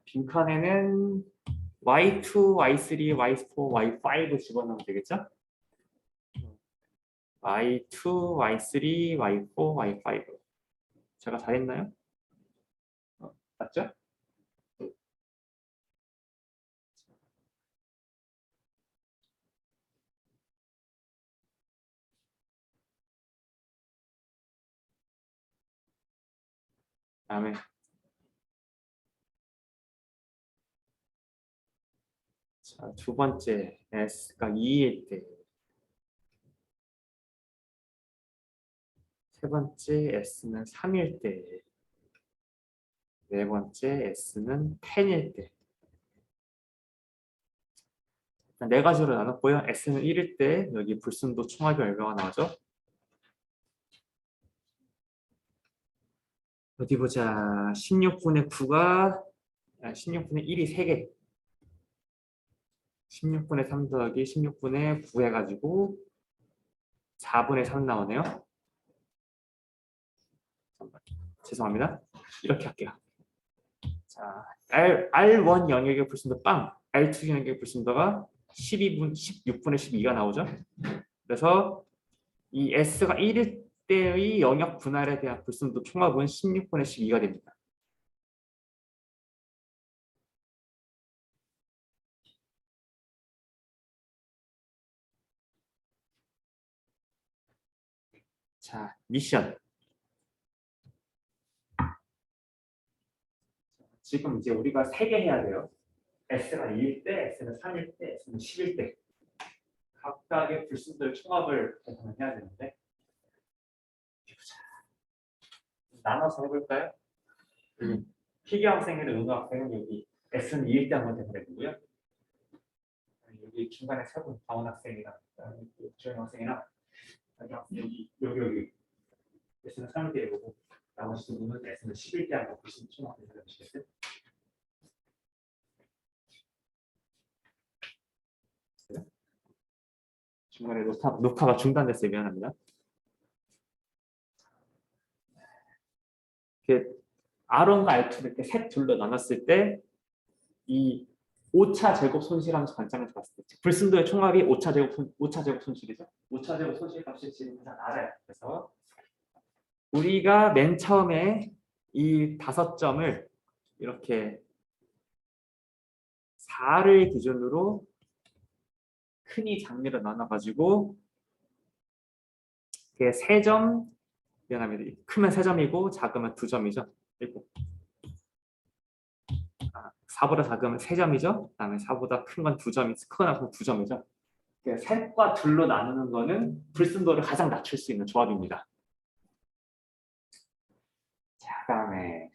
빈칸에는 y2, y3, y4, y5 집어넣으면 되겠죠? y2, y3, y4, y5 제가 잘했나요? 맞죠? 그다음에 자, 두 번째 s가 2일 때, 세 번째 s는 3일 때, 네 번째 s는 10일 때. 일단 네 가지로 나눴고요. s는 1일 때 여기 불순도 총합이 얼마가 나오죠? 어디 보자. 16분의 9가 16분의 1이 3개. 16분의 3 더하기 16분의 9 해가지고 4분의 3 나오네요. 잠깐만. 죄송합니다. 이렇게 할게요. 자, R1 영역의 불순도 빵, R2 영역의 불순도가 16분의 12가 나오죠. 그래서 이 S가 1일 때의 영역 분할에 대한 불순도 총합은 16분의 12가 됩니다. 자, 미션. 지금 이제 우리가 3개 해야 돼요. S가 2일 때, S는 3일 때, S는 10일 때. 각각의 불순도의 총합을 계산을 해야 되는데 나눠서 해볼까요? 희귀 학생이나 은호 학생은 여기 S는 2일 때 한번 대답해보고요. 여기 중간에 세분 다운 학생이나 조영 학생이나 여기 S는 3일 때 해보고 나머지 두 분은 S는 10일 때 한번 불순도 총합 계산해 주시겠어요? 중간에 녹화가 중단됐어요. 미안합니다. R원과 R2를 이렇게 셋 둘로 나눴을 때 이 5차 제곱 손실함수 관점에서 봤을 때 불순도의 총합이 5차 제곱 손실이죠. 5차 제곱 손실 값이 지금 가장 낮아요. 그래서 우리가 맨 처음에 이 5점을 이렇게 4를 기준으로 크니 작니로 나눠가지고 이게 3점, 미안합니다. 크면 3점이고 작으면 2점이죠. 그리고 4보다 작으면 3점이죠. 그다음에 4보다 큰 건 2점이, 크거나 큰 2점이죠. 셋과 둘로 나누는 거는 불순도를 가장 낮출 수 있는 조합입니다. 자, 그다음에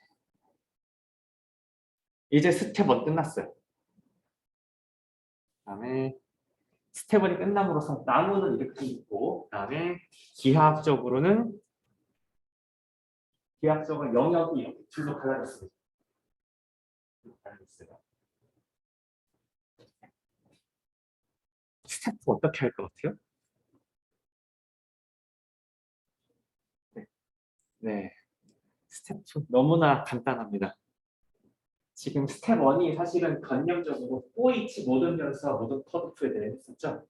이제 스텝 1 끝났어요. 그다음에 스텝 1이 끝남으로써 나무는 이렇게 있고, 그다음에 기하학적으로 영역이 이렇게 둘로 갈라졌습니다. 스텝 2 어떻게 할 것 같아요? 네. 스텝 2 너무나 간단합니다. 지금 스텝 1이 사실은 관념적으로 OH 모든 변수와 모든 컷오프에 대해 했었죠.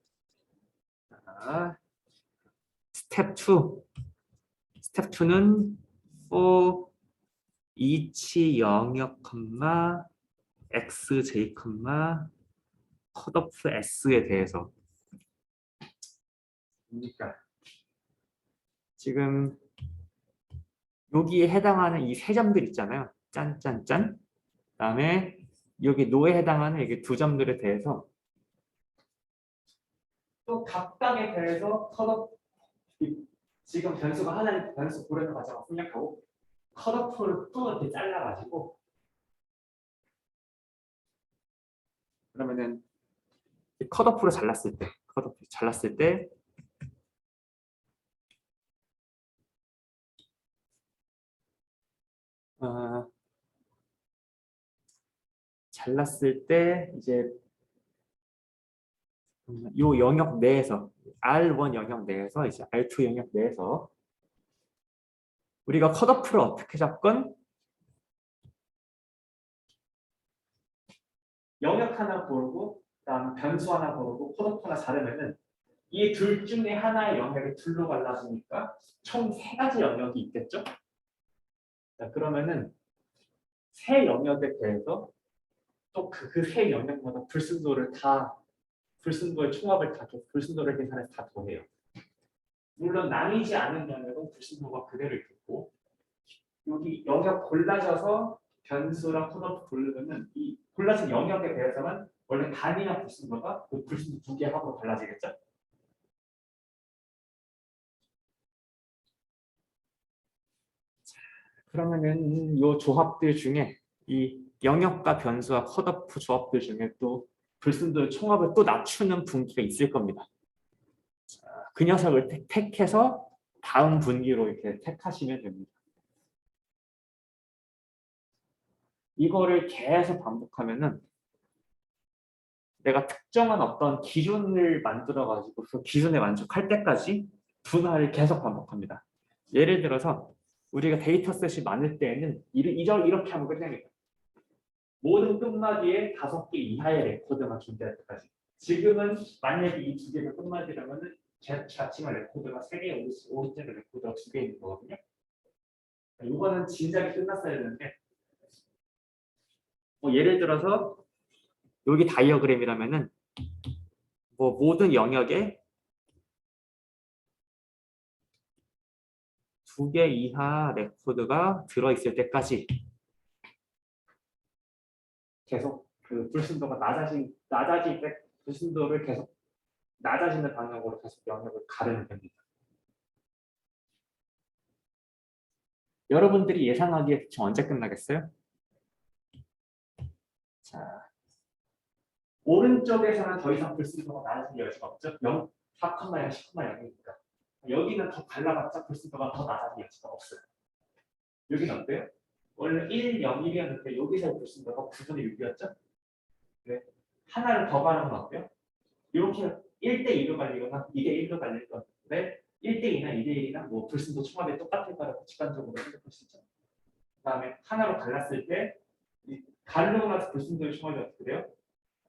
자, 스텝 2. 스텝 2는 for each 영역, xj, 컷오프 s에 대해서. 그러니까 지금 여기에 해당하는 이 세 점들 있잖아요. 짠짠짠. 그다음에 여기 노에 해당하는 이게 두 점들에 대해서 또 각각에 대해서 컷오프, 지금 변수가 하나의 변수 고르는 과정을 생략하고 컷오프를 또 이렇게 잘라가지고 그러면은 컷오프를 잘랐을 때, 컷오프 잘랐을 때 잘랐을 때 이제 요 영역 내에서 R1 영역 내에서 이제 R2 영역 내에서 우리가 컷오프를 어떻게 잡건 영역 하나 고르고 그다음 변수 하나 고르고 컷오프 하나 자르면은 이 둘 중에 하나의 영역이 둘로 갈라지니까 총 세 가지 영역이 있겠죠? 자, 그러면은 세 영역에 대해서 또 그 세 영역마다 불순도의 총합을 다 불순도를 계산해서 다 더해요. 물론 나뉘지 않은 영역은 불순도가 그대로 있고 여기 영역 골라져서 변수랑 컷오프 고르면은 이 골라진 영역에 대해서는 원래 단위나 불순도가 그 불순도 두 개 하고 달라지겠죠? 그러면은 이 조합들 중에 이 영역과 변수와 컷오프 조합들 중에 또 불순도의 총합을 또 낮추는 분기가 있을 겁니다. 자, 그 녀석을 택해서 다음 분기로 이렇게 택하시면 됩니다. 이거를 계속 반복하면은 내가 특정한 어떤 기준을 만들어 가지고 그 기준에 만족할 때까지 분할을 계속 반복합니다. 예를 들어서 우리가 데이터셋이 많을 때에는 이렇게 하면 끝납니다. 모든 끝마디에 5개 이하의 레코드만 존재할 때까지. 지금은 만약에 이 두 개가 끝마디라면은 자칭한 레코드가 3개, 오리지널 레코드가 2개 있는 거거든요. 이거는 진작에 끝났어야 되는데 예를 들어서 여기 다이어그램이라면은 모든 영역에 2개 이하 레코드가 들어있을 때까지 계속 그 불순도가 낮아질 때 불순도를 계속 낮아지는 방향으로 계속 영역을 가르면 됩니다. 여러분들이 예상하기에 대충 언제 끝나겠어요? 자, 오른쪽에서는 더 이상 불순도가 낮아질 여지가 없죠. 4,0, 10,0이니까. 여기는 더 갈라봤자 불순도가 더 낮아질 여지가 없어요. 여기는 어때요? 원래 1, 0, 1이었는데 여기서 불순도가 9분의 6이었죠? 네. 하나를 더 가르면 어때요? 이렇게 1대 2로 갈리거나 2대 1로 갈릴 건데 1대 2나 2대 1이나 뭐 불순도 총합이 똑같을 거라고 직관적으로 생각할 수 있죠. 그다음에 하나로 갈랐을 때 가르고 나서 불순도의 총합이 어떻게 돼요?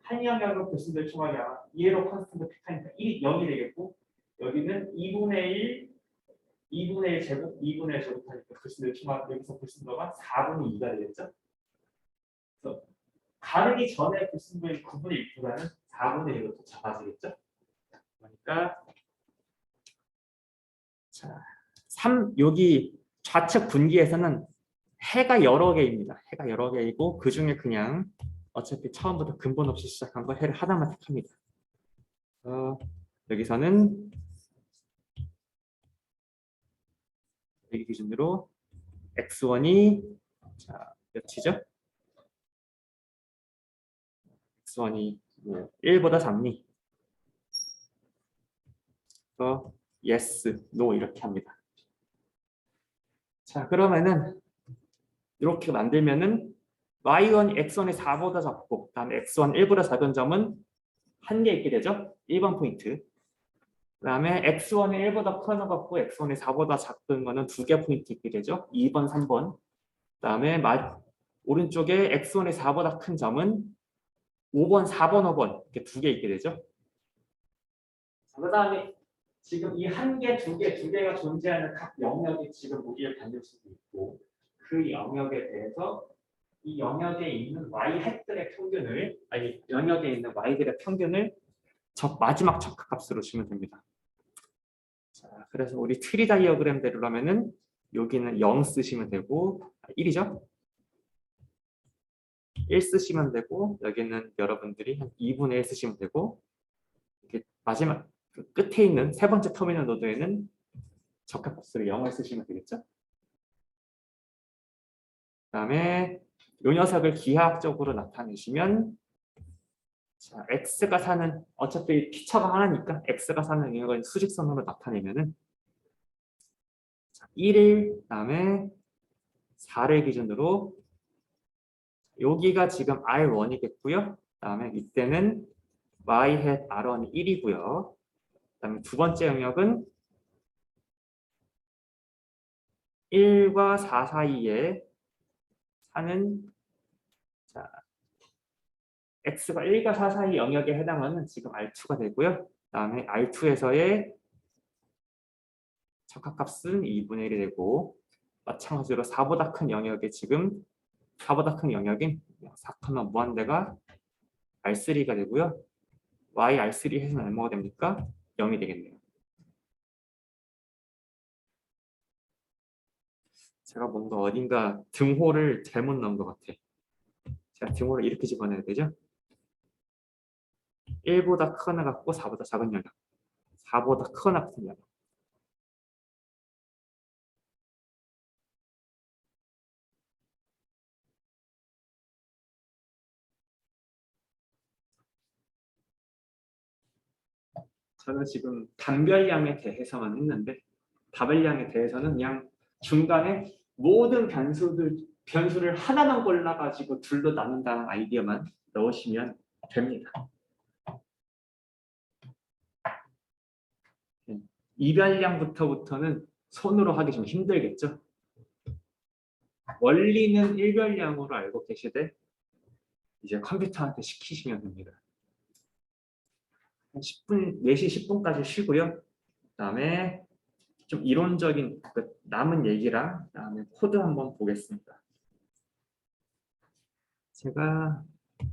한 영역으로 불순도의 총합이 아마 이해로 컨스턴트 픽하니까 1이 0이 되겠고 여기는 2분의 1 제곱, 2분의 1 제곱하니까 불순도의 총합 여기서 불순도가 4분의 2가 되겠죠. 그래서 가르기 전에 불순도의 9분의 6보다는 4분의 1로 더 작아지겠죠. 그러니까 자, 여기 좌측 분기에서는 해가 여러 개입니다. 해가 여러 개이고 그 중에 그냥 어차피 처음부터 근본 없이 시작한 거 해를 하나만 택합니다. 여기서는 여기 기준으로 x1이 자, 몇이죠? x1이 1보다 작니? 그래서 yes, no 이렇게 합니다. 자, 그러면은 이렇게 만들면은 y1, x1이 4보다 작고 그다음에 x1 1보다 작은 점은 한 개 있게 되죠. 1번 포인트. 그다음에 x1이 1보다 큰 것 같고 x1이 4보다 작은 거는 2개 포인트 있게 되죠. 2번, 3번. 그다음에 오른쪽에 x1이 4보다 큰 점은 5번, 4번, 5번 이렇게 두 개 있게 되죠. 그 다음에 지금 이 한 개, 두 개, 두 개가 존재하는 각 영역이 지금 무리를 받을 수도 있고 그 영역에 대해서 이 영역에 있는 y 햇들의 평균을 아니 영역에 있는 y들의 평균을 마지막 적합값으로 주면 됩니다. 자, 그래서 우리 트리 다이어그램대로 하면은 여기는 0 쓰시면 되고 1이죠. 1 쓰시면 되고 여기는 여러분들이 한 2분의 1 쓰시면 되고 이렇게 마지막 그 끝에 있는 세 번째 터미널 노드에는 적합값으로 0을 쓰시면 되겠죠. 그다음에 이 녀석을 기하학적으로 나타내시면 자, x가 사는 어차피 피처가 하나니까 x가 사는 영역을 수직선으로 나타내면은 1을 그다음에 4를 기준으로 여기가 지금 R1이겠고요. 그다음에 이때는 y hat R1이 1이고요. 그다음에 두 번째 영역은 1과 4 사이에 사는 자, x가 1과 4 사이 영역에 해당하는 지금 R2가 되고요. 그다음에 R2에서의 적합값은 2분의 1이 되고 마찬가지로 4보다 큰 영역에 지금 4보다 큰 영역인 4, 무한대가 R3가 되고요. y R3 해서는 얼마가 됩니까? 0이 되겠네요. 제가 뭔가 어딘가 등호를 잘못 넣은 것 같아. 제가 등호를 이렇게 집어내야 되죠? 1보다 크거나 같고 4보다 작은 영역. 4보다 크거나 같은 영역. 저는 지금 단별량에 대해서만 했는데 다별량에 대해서는 그냥 중간에 모든 변수를 하나만 골라가지고 둘로 나눈다는 아이디어만 넣으시면 됩니다. 이별량부터는 손으로 하기 좀 힘들겠죠. 원리는 일별량으로 알고 계시되 이제 컴퓨터한테 시키시면 됩니다. 10분, 4시 10분까지 쉬고요. 그다음에 좀 이론적인 남은 얘기랑 그다음에 코드 한번 보겠습니다. 제가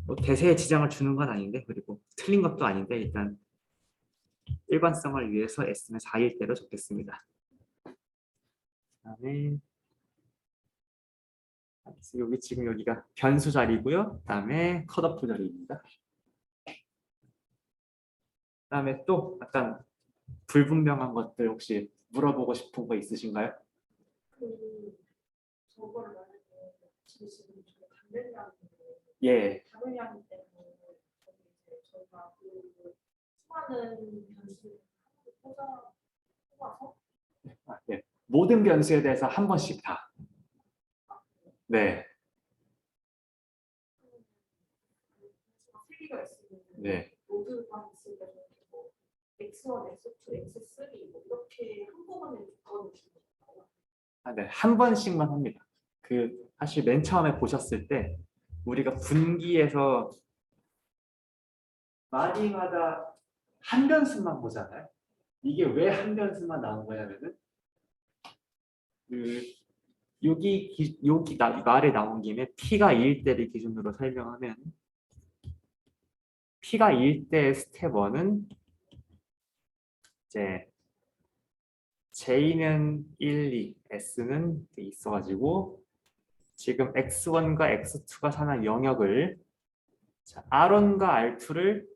뭐 대세에 지장을 주는 건 아닌데 그리고 틀린 것도 아닌데 일단 일관성을 위해서 S는 4일 대로 적겠습니다. 그다음에 여기 지금 여기가 변수 자리고요. 그다음에 컷오프 자리입니다. 그다음에 또 약간 불분명한 것들 혹시 물어보고 싶은 거 있으신가요? 저거를 만약에 지금 저희 단백량인데 예. 단백량 때문에 이제 저희가 그 수많은 변수를 뽑아서 네. 모든 변수에 대해서 한 번씩 다. 네. 세 개가 있으면 네. 모두만 있을 때는 뭐 x1, x2, x3 뭐 이렇게 한꺼번에 조건을 주는 거예요. 네. 한 번씩만 합니다. 사실 맨 처음에 보셨을 때 우리가 분기에서 마디마다 한 변수만 보잖아요. 이게 왜 한 변수만 나온 거냐면은 여기 말에 나온 김에 P가 2일 때를 기준으로 설명하면 P가 2일 때 스텝 1은 이제 J는 1, 2, S는 있어가지고 지금 X1과 X2가 사는 영역을 R1과 R2를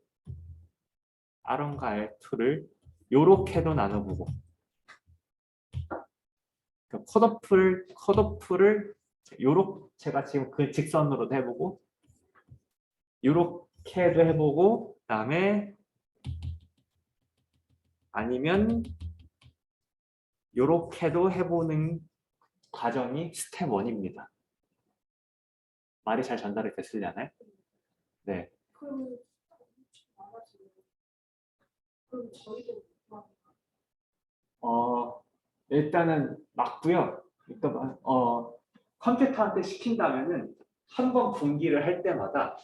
요렇게도 나눠보고 컷오프를 요렇게 제가 지금 그 직선으로도 해보고 요렇게도 해보고 그다음에 아니면 요렇게도 해보는 과정이 스텝 1입니다. 말이 잘 전달이 됐으려나요? 네. 그럼 저희도 일단은 맞고요. 일단 컴퓨터한테 시킨다면은 한 번 분기를 할 때마다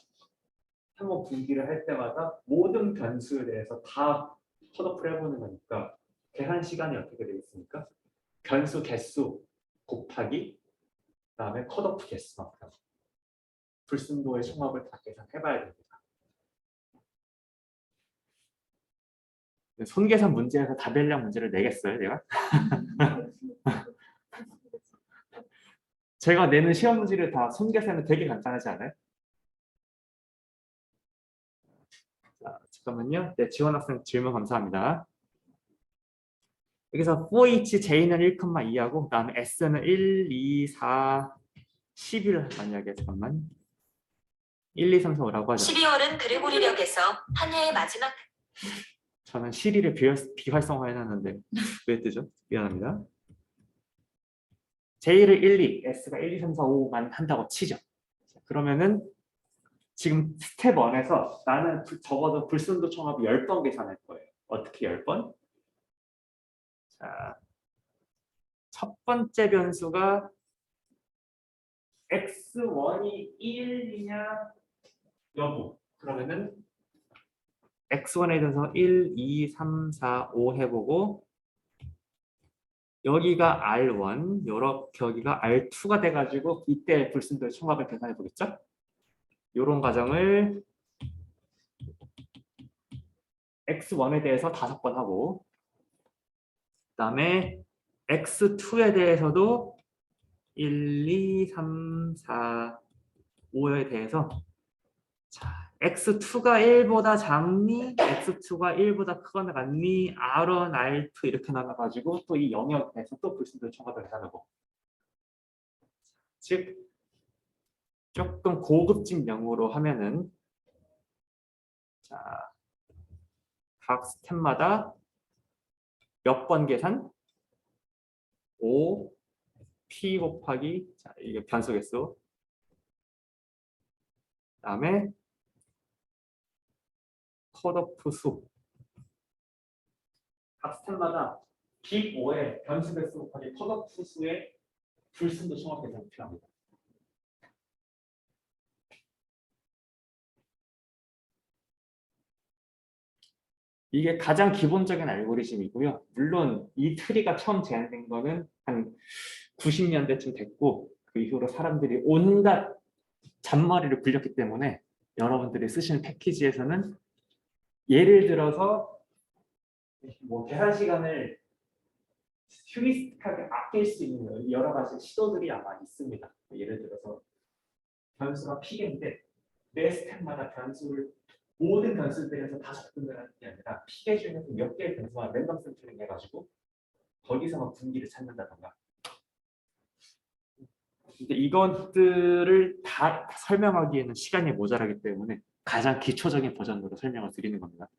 모든 변수에 대해서 다 컷오프를 해보는 거니까 계산 시간이 어떻게 되겠습니까? 변수 개수 곱하기 그다음에 컷오프 개수만큼 불순도의 총합을 다 계산해봐야 됩니다. 손계산 문제에서 다별량 문제를 내겠어요, 내가? 제가 내는 시험 문제를 다 손계산은 되게 간단하지 않아요? 자, 잠깐만요. 네, 지원 학생 질문 감사합니다. 여기서 for each j는 1,2하고 그다음에 s는 1, 2, 4, 11 만약에 잠깐만 1, 2, 3, 4, 5라고 하죠. 12월은 그레고리력에서 한 해의 마지막 저는 시리를 비활성화해놨는데 왜 뜨죠? 미안합니다. j를 1, 2, s가 1, 2, 3, 4, 5만 한다고 치죠. 그러면은 지금 스텝 1에서 나는 적어도 불순도 총합을 10번 계산할 거예요. 어떻게 10번? 자, 첫 번째 변수가 x1이 1이냐 여부. 그러면은 x1에 대해서 1, 2, 3, 4, 5 해보고 여기가 R1, 여기가 R2가 돼가지고 이때 불순도의 총합을 계산해 보겠죠? 이런 과정을 x1에 대해서 5번 하고 그 다음에 x2에 대해서도 1, 2, 3, 4, 5에 대해서 자, x2가 1보다 작니? x2가 1보다 크거나 같니? R1, R2 이렇게 나눠가지고 또 이 영역에서 또 불순도의 총합을 계산하고 즉 조금 고급진 명으로 하면은 자, 각 스텝마다 몇 번 계산? 5, p 곱하기 자, 이게 변수 개수 그 다음에 컷오프 수 각 스텝마다 빅 5의 변수 개수 곱하기 컷오프 수의 불순도 총합 계산이 필요합니다. 이게 가장 기본적인 알고리즘이고요. 물론 이 트리가 처음 제안된 거는 한 90년대쯤 됐고 그 이후로 사람들이 온갖 잔머리를 굴렸기 때문에 여러분들이 쓰시는 패키지에서는 예를 들어서 뭐 계산 시간을 휴리스틱하게 아낄 수 있는 여러 가지 시도들이 아마 있습니다. 예를 들어서 변수가 p인데 매 스텝마다 변수를 모든 변수들에서 다 접근을 하는 게 아니라 피계 중에서 몇 개의 변수와 랜덤 샘플링 해가지고 거기서만 분기를 찾는다던가. 근데 이것들을 다 설명하기에는 시간이 모자라기 때문에 가장 기초적인 버전으로 설명을 드리는 겁니다.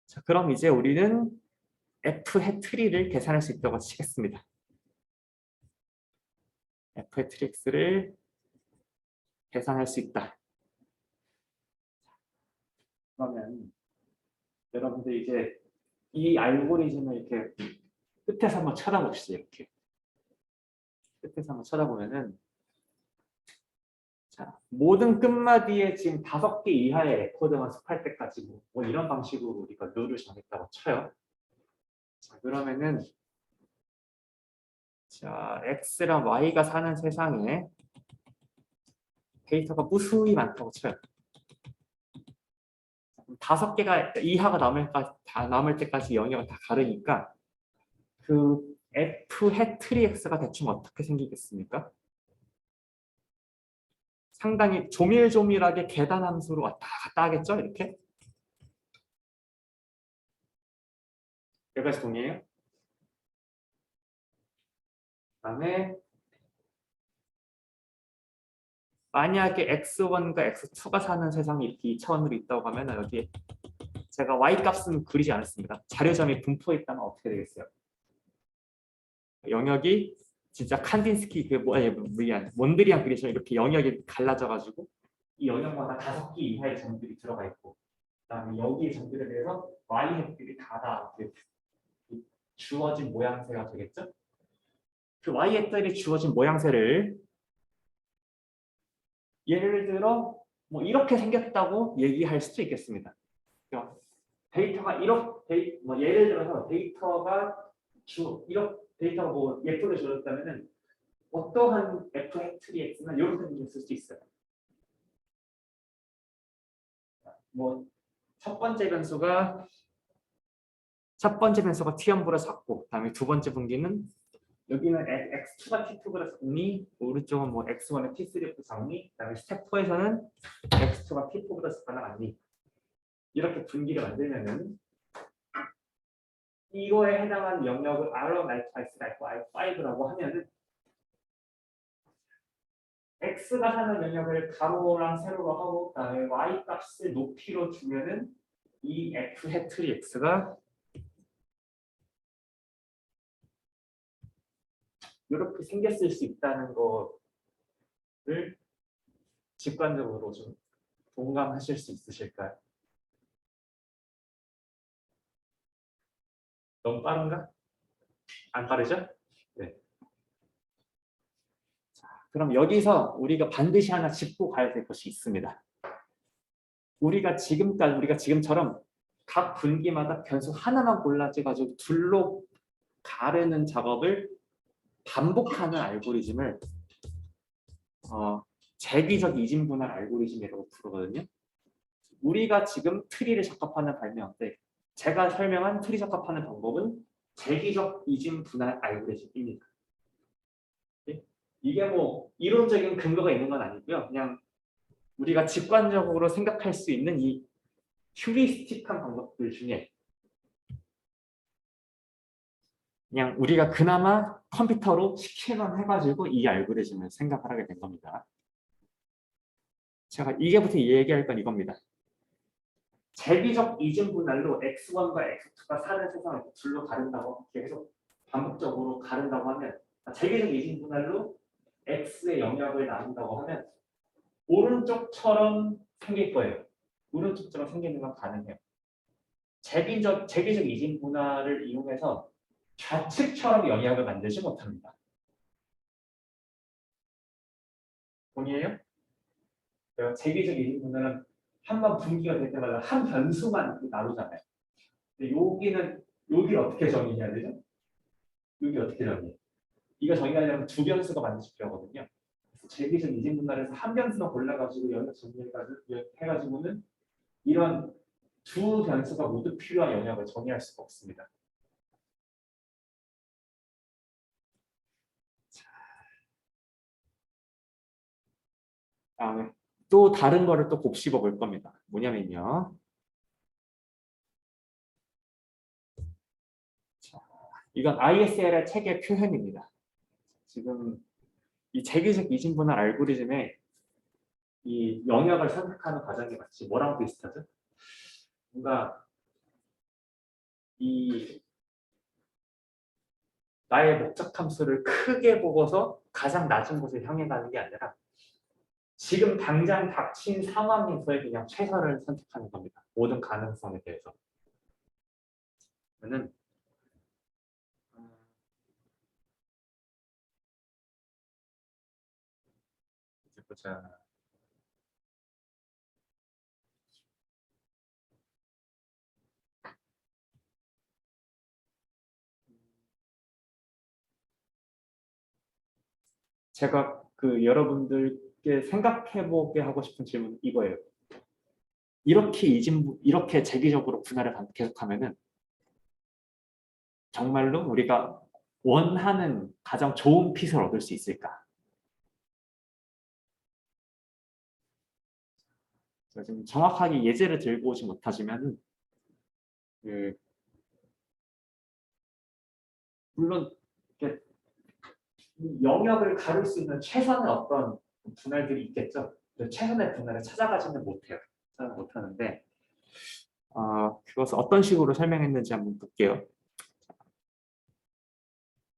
자, 그럼 이제 우리는 F의 트리를 계산할 수 있다고 치겠습니다. F의 트릭스를 계산할 수 있다. 그러면 여러분들 이제 이 알고리즘을 이렇게 끝에서 한번 쳐다봅시다. 이렇게 끝에서 한번 쳐다보면은 자, 모든 끝마디에 지금 5개 이하의 레코드만 습할 때까지 뭐 이런 방식으로 우리가 룰을 정했다고 쳐요. 자, 그러면은 자, X랑 Y가 사는 세상에 데이터가 무수히 많다고 쳐요. 5개가 이하가 남을 때까지 영역을 다 가르니까 그 F 해트리 X가 대충 어떻게 생기겠습니까? 상당히 조밀조밀하게 계단 함수로 왔다 갔다 하겠죠? 이렇게? 여기까지 동의해요? 그다음에 만약에 x1과 x2가 사는 세상이 이렇게 2차원으로 있다고 하면 여기에 제가 y 값은 그리지 않았습니다. 자료점이 분포해 있다면 어떻게 되겠어요? 영역이 진짜 칸딘스키 미안 몬드리안 그림처럼 이렇게 영역이 갈라져가지고 이 영역마다 5개 이하의 점들이 들어가 있고, 그다음에 여기의 점들에 대해서 y값들이 다 주어진 모양새가 되겠죠? 그 y값들이 주어진 모양새를 예를 들어 뭐 이렇게 생겼다고 얘기할 수도 있겠습니다. 그러니까 데이터가 예를 들어서 데이터가 데이터가 뭐 예쁘게 주어졌다면은 어떠한 f 헥트리 x는 이렇게 생겼을 수 있어요. 뭐 첫 번째 변수가 t1보다 작고, 그다음에 두 번째 분기는 여기는 x2가 t2보다 작니, 오른쪽은 뭐 x1은 t3보다 작니, 그다음에 스텝 4에서는 x2가 t4보다 작거나 같니, 이렇게 분기를 만들면은 이거에 해당하는 영역을 R1, R2, R5라고 하면은 x가 사는 영역을 가로랑 세로로 하고, 그다음에 y 값을 높이로 주면은 이 f 헥트리 x가 이렇게 생겼을 수 있다는 거를 직관적으로 좀 동감하실 수 있으실까요? 너무 빠른가? 안 빠르죠? 네. 자, 그럼 여기서 우리가 반드시 하나 짚고 가야 될 것이 있습니다. 우리가 지금처럼 각 분기마다 변수 하나만 골라가지고 둘로 가르는 작업을 반복하는 알고리즘을 재기적 이진 분할 알고리즘이라고 부르거든요. 우리가 지금 트리를 적합하는 발명인데, 제가 설명한 트리 적합하는 방법은 재기적 이진 분할 알고리즘입니다. 이게 뭐 이론적인 근거가 있는 건 아니고요. 그냥 우리가 직관적으로 생각할 수 있는 이 휴리스틱한 방법들 중에 그냥 우리가 그나마 컴퓨터로 시킬만 해가지고 이 알고리즘을 생각을 하게 된 겁니다. 제가 이제부터 얘기할 건 이겁니다. 재기적 이중 분할로 x1과 x2가 사는 세상을 둘로 가른다고, 계속 반복적으로 가른다고 하면, 재기적 이중 분할로 x의 영역을 나눈다고 하면 오른쪽처럼 생길 거예요. 오른쪽처럼 생기는 건 가능해요. 재기적 이중 분할을 이용해서 좌측처럼 영역을 만들지 못합니다. 동의해요? 재기적 이중 분할은 한번 분기가 될 때마다 한 변수만 나누잖아요. 근데 여기를 어떻게 정의해야 되죠? 여기 어떻게 정의해? 이거 정의하려면 두 변수가 반드시 필요하거든요. 재기적 이진 분할에서 한 변수만 골라가지고 영역 정리해가지고는 이런 두 변수가 모두 필요한 영역을 정의할 수가 없습니다. 다음에 또 다른 거를 또 곱씹어 볼 겁니다. 뭐냐면요. 이건 ISL의 책의 표현입니다. 지금 이 재기적 이진분할 알고리즘의 이 영역을 선택하는 과정이 마치 뭐랑 비슷하죠? 뭔가 이 나의 목적 함수를 크게 보고서 가장 낮은 곳을 향해 가는 게 아니라 지금 당장 닥친 상황에서의 그냥 최선을 선택하는 겁니다. 모든 가능성에 대해서. 저는 이제 보자. 제가 여러분들께 생각해보게 하고 싶은 질문은 이거예요. 이렇게 재기적으로 분할을 계속하면은 정말로 우리가 원하는 가장 좋은 핏을 얻을 수 있을까? 지금 정확하게 예제를 들고 오지 못하시면 물론 이렇게 영역을 가를 수 있는 최선의 어떤 분할들이 있겠죠. 최선의 분할을 찾아가지는 못해요. 못하는데 그것을 어떤 식으로 설명했는지 한번 볼게요.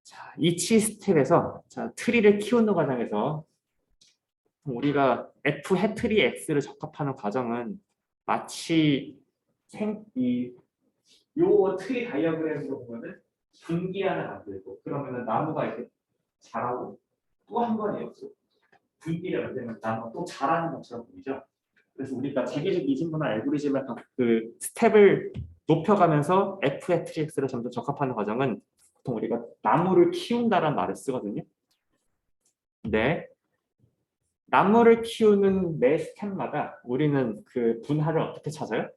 자, 이치 스텝에서 자, 트리를 키우는 과정에서 우리가 F 해트리 X를 적합하는 과정은 마치 요 트리 다이어그램으로 보면은 분기 하나 만들고 그러면은 나무가 이렇게 자라고 또 한 번 이렇게 분기를 만들면 나무가 또 자라는 것처럼 보이죠. 그래서 우리가 재계적 이진분할 알고리즘의 그 스텝을 높여가면서 F 해트리 X를 점점 적합하는 과정은 보통 우리가 나무를 키운다라는 말을 쓰거든요. 근데 나무를 키우는 매 스텝마다 우리는 그 분할을 어떻게 찾아요?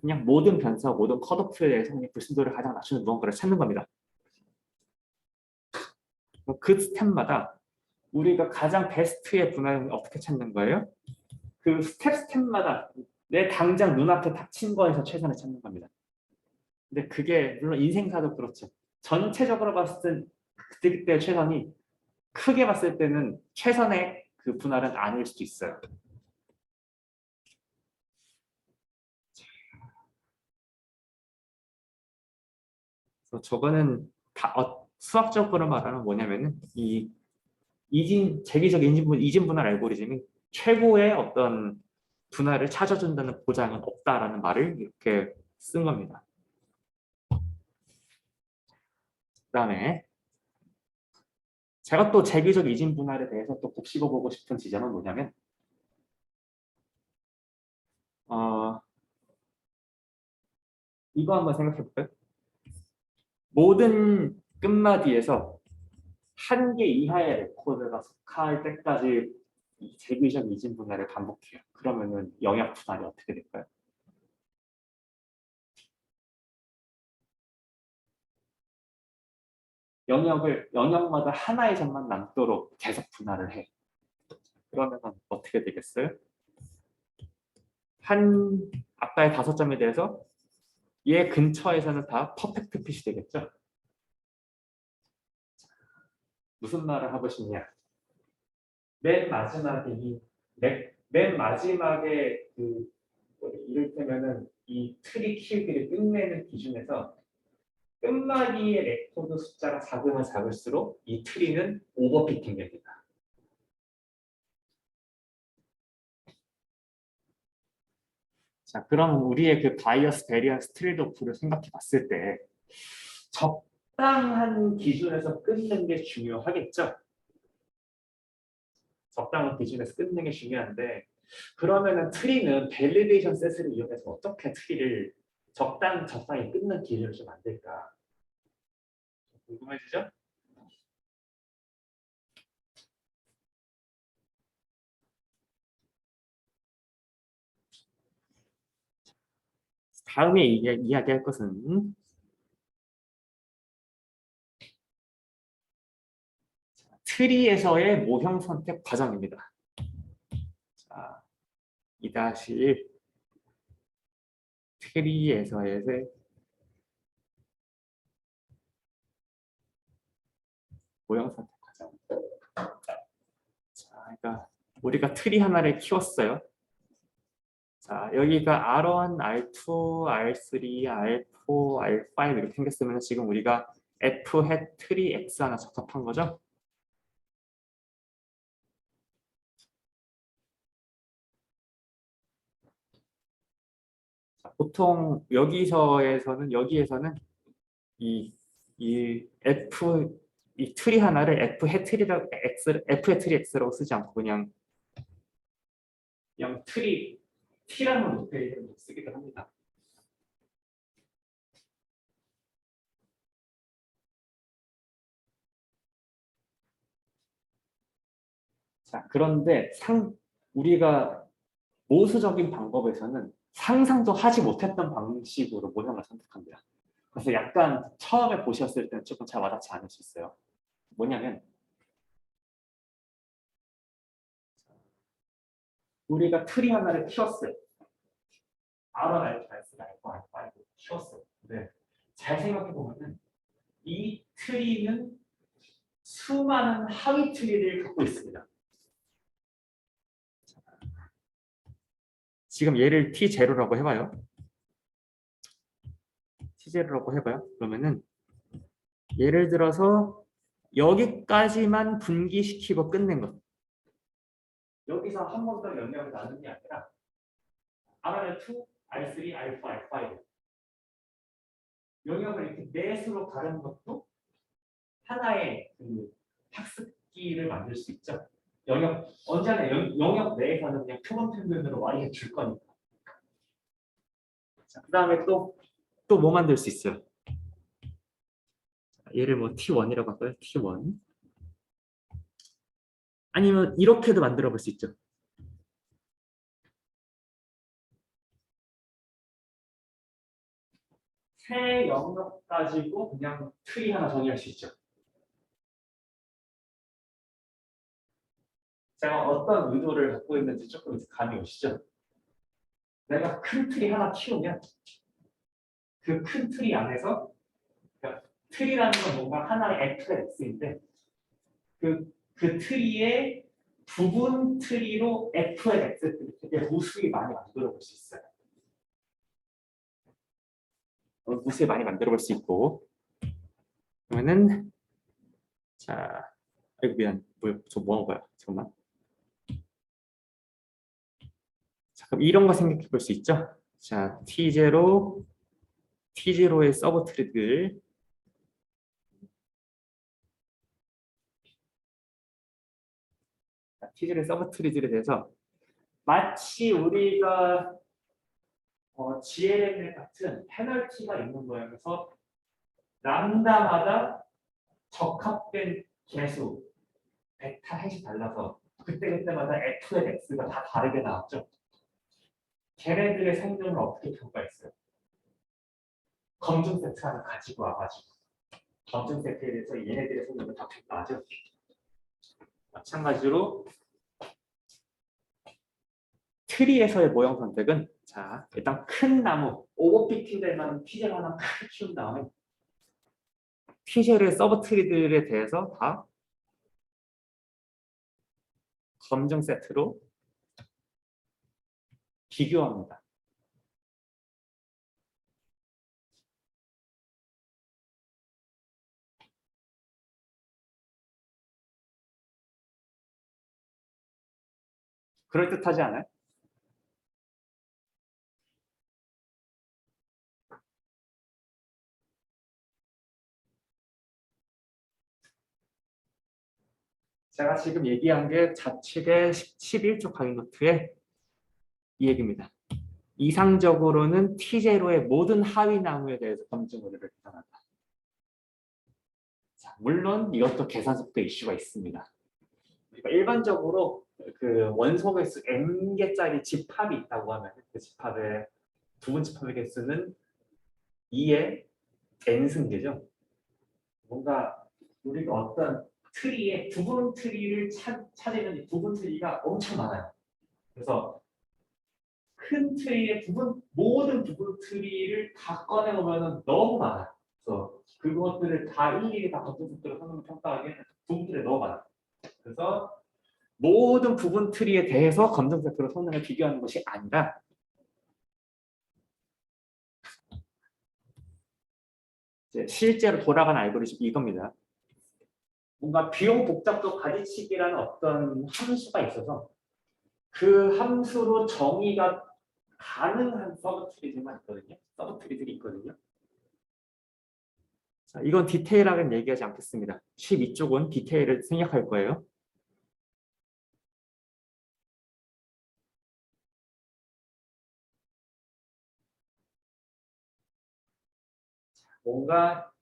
그냥 모든 변수, 모든 컷오프에 대해서 그냥 불순도를 가장 낮추는 무언가를 찾는 겁니다. 그 스텝마다 우리가 가장 베스트의 분할은 어떻게 찾는 거예요? 그 스텝마다 내 당장 눈앞에 닥친 거에서 최선을 찾는 겁니다. 근데 그게 물론 인생사도 그렇죠. 전체적으로 봤을 땐 그때그때 최선이 크게 봤을 때는 최선의 그 분할은 아닐 수도 있어요. 그래서 저거는 다 수학적으로 말하면 뭐냐면은 이 재기적 이진 분할 알고리즘이 최고의 어떤 분할을 찾아준다는 보장은 없다라는 말을 이렇게 쓴 겁니다. 그다음에 제가 또 재기적 이진 분할에 대해서 또 곱씹어보고 싶은 지점은 뭐냐면 이거 한번 생각해 볼까요? 모든 끝마디에서 한 개 이하의 레코드가 속할 때까지 이 재규적 이진 분할을 반복해요. 그러면은 영역 분할이 어떻게 될까요? 영역마다 하나의 점만 남도록 계속 분할을 해. 그러면 어떻게 되겠어요? 아까의 5점에 대해서 얘 근처에서는 다 퍼펙트 핏이 되겠죠? 무슨 말을 하고 싶냐? 맨 마지막에 맨 마지막에 이를테면은 이 트리 키우기를 끝내는 기준에서 끝마디의 레코드 숫자가 작으면 작을수록 이 트리는 오버피팅 됩니다. 자, 그럼 우리의 그 바이어스 베리언스 트레이드오프를 생각해 봤을 때 적당한 기준에서 끊는 게 중요하겠죠? 적당한 기준에서 끊는 게 중요한데 그러면은 트리는 밸리데이션 셋을 이용해서 어떻게 트리를 적당히 끊는 기준을 좀 만들까? 궁금해지죠? 다음에 이야기할 것은 트리에서의 모형 선택 과정입니다. 자, 2-1 트리에서의 모형 선택 과정. 자, 그러니까 우리가 트리 하나를 키웠어요. 자, 여기가 R1, R2, R3, R4, R5 이렇게 생겼으면 지금 우리가 F hat 트리 X 하나 적합한 거죠? 자, 보통 여기에서는 이 트리 하나를 F hat 트리 X라고 쓰지 않고 그냥 T라는 노테이션을 쓰기도 합니다. 자, 그런데 우리가 모수적인 방법에서는 상상도 하지 못했던 방식으로 모형을 선택합니다. 그래서 약간 처음에 보셨을 때는 조금 잘 와닿지 않을 수 있어요. 뭐냐면 우리가 트리 하나를 키웠어요. R1, R2, R3, R4, R5 키웠어요. 네. 잘 생각해 보면은 이 트리는 수많은 하위 트리를 갖고 있습니다. 지금 얘를 T0라고 해봐요. T0라고 해봐요. 그러면은 예를 들어서 여기까지만 분기시키고 끝낸 것. 여기서 한 번 더 영역을 나누는 게 아니라 R2, R3, R4, R5 영역을 이렇게 넷으로 가르는 것도 하나의 그 학습기를 만들 수 있죠. 영역 언제나 영역 내에서는 그냥 표본 평균으로 Y에 줄 거니까. 자, 그다음에 또 뭐 만들 수 있어요? 얘를 뭐 T1이라고 할까요? T1. 아니면 이렇게도 만들어 볼 수 있죠. 새 영역 가지고 그냥 트리 하나 정의할 수 있죠. 제가 어떤 의도를 갖고 있는지 조금 감이 오시죠? 내가 큰 트리 하나 키우면 그 큰 트리 안에서 그러니까 트리라는 건 뭔가 하나의 F가 X인데 그 트리의 부분 트리로 F의 X를 되게 무수히 많이 만들어 볼 수 있어요. 무수히 많이 만들어 볼 수 있고 그러면은 자, 아이고 미안, 저 뭐 한 거야? 잠깐만. 자, 그럼 이런 거 생각해 볼 수 있죠? 자, T0의 서브 트리들 T0의 서브 트리들에 대해서 마치 우리가 GLM 같은 페널티가 있는 모양에서 람다마다 적합된 개수 베타 햇이 달라서 그때마다 F의 X가 다 다르게 나왔죠. 걔네들의 성능을 어떻게 평가했어요? 검증 세트 하나 가지고 와가지고 검증 세트에 대해서 얘네들의 성능을 다 평가하죠. 마찬가지로 트리에서의 모형 선택은 자 일단 큰 나무 오버피팅 될 만한 티젤 하나 크게 키운 다음에 티젤의 서브 트리들에 대해서 다 검증 세트로 비교합니다. 그럴듯하지 않아요? 제가 지금 얘기한 게 좌측의 11쪽 강의 노트에 이 얘기입니다. 이상적으로는 T0의 모든 하위 나무에 대해서 검증 오류를 계산한다. 자, 물론 이것도 계산 속도 이슈가 있습니다. 그러니까 일반적으로 그 원소 개수 n개짜리 집합이 있다고 하면 그 집합의 부분 집합의 개수는 2의 n승계죠. 뭔가 우리가 어떤 트리의 부분 트리를 찾으면 이 부분 트리가 엄청 많아요. 그래서 큰 트리의 모든 부분 트리를 다 꺼내보면 너무 많아요. 그래서 그것들을 다 일일이 다 검증 속도로 성능을 평가하기에는 부분 트리가 너무 많아요. 그래서 모든 부분 트리에 대해서 검증 세트로 성능을 비교하는 것이 아니라 이제 실제로 돌아가는 알고리즘이 이겁니다. 뭔가 비용 복잡도 가지치기라는 어떤 함수가 있어서 그 함수로 정의가 가능한 서브 트리들만 있거든요. 서브 트리들이 있거든요. 자, 이건 디테일하게는 얘기하지 않겠습니다. 12쪽은 디테일을 생략할 거예요. 뭔가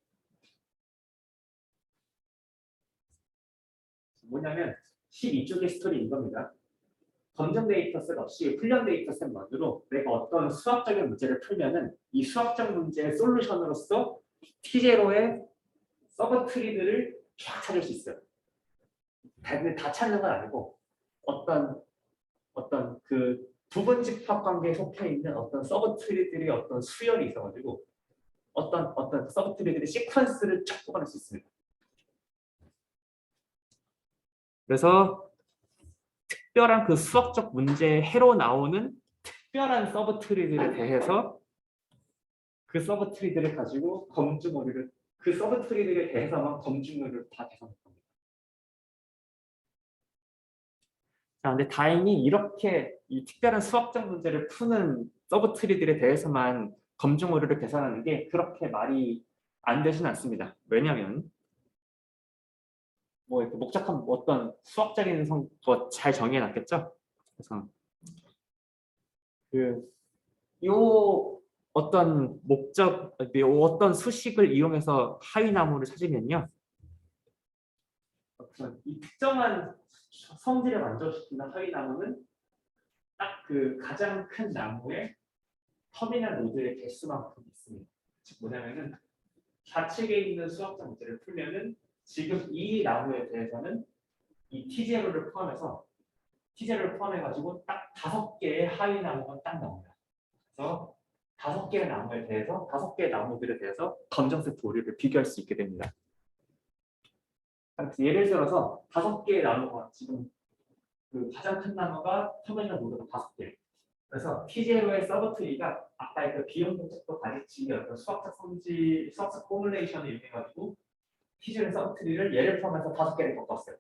뭐냐면 12쪽의 스토리 이겁니다. 검증 데이터셋 없이 훈련 데이터셋만으로 내가 어떤 수학적인 문제를 풀면은 이 수학적 문제의 솔루션으로서 T0의 서브 트리들을 쫙 찾을 수 있어요. 다 찾는 건 아니고 어떤 그 부분 집합 관계에 속해 있는 어떤 서브 트리들의 어떤 수열이 있어가지고 어떤 서브 트리들의 시퀀스를 쫙 뽑아낼 수 있습니다. 그래서 특별한 그 수학적 문제의 해로 나오는 특별한 서브 트리들에 대해서 그 서브 트리들을 가지고 검증 오류를 그 서브 트리들에 대해서만 검증률을 다 계산할 겁니다. 자, 근데 다행히 이렇게 이 특별한 수학적 문제를 푸는 서브 트리들에 대해서만 검증 오류를 계산하는 게 그렇게 말이 안 되진 않습니다. 왜냐하면 뭐 이렇게 목적한 어떤 수학적인 거 잘 정해놨겠죠. 그래서 요 어떤 목적, 요 어떤 수식을 이용해서 하위 나무를 찾으면요, 이 특정한 성질을 만족시키는 하위 나무는 딱 그 가장 큰 나무의 터미널 노드의 개수만큼 있습니다. 즉 뭐냐면은 좌측에 있는 수학적 문제를 풀면은 지금 이 나무에 대해서는 이 T0를 포함해서 T0를 포함해가지고 딱 5개의 하위 나무가 딱 나옵니다. 그래서 5개의 나무에 대해서 5개의 나무들에 대해서 검정색 도류를 비교할 수 있게 됩니다. 그래서 예를 들어서 5개의 나무가 지금 그 가장 큰 나무가 터미널 노드가 5개. 그래서 T0의 서브트리가 아까 그 비용 공책도 가르치기 어떤 수학적 성질, 수학적 포뮬레이션을 이용해가지고 T0의 서브트리를 예를 포함해서 5개를 겪었어요.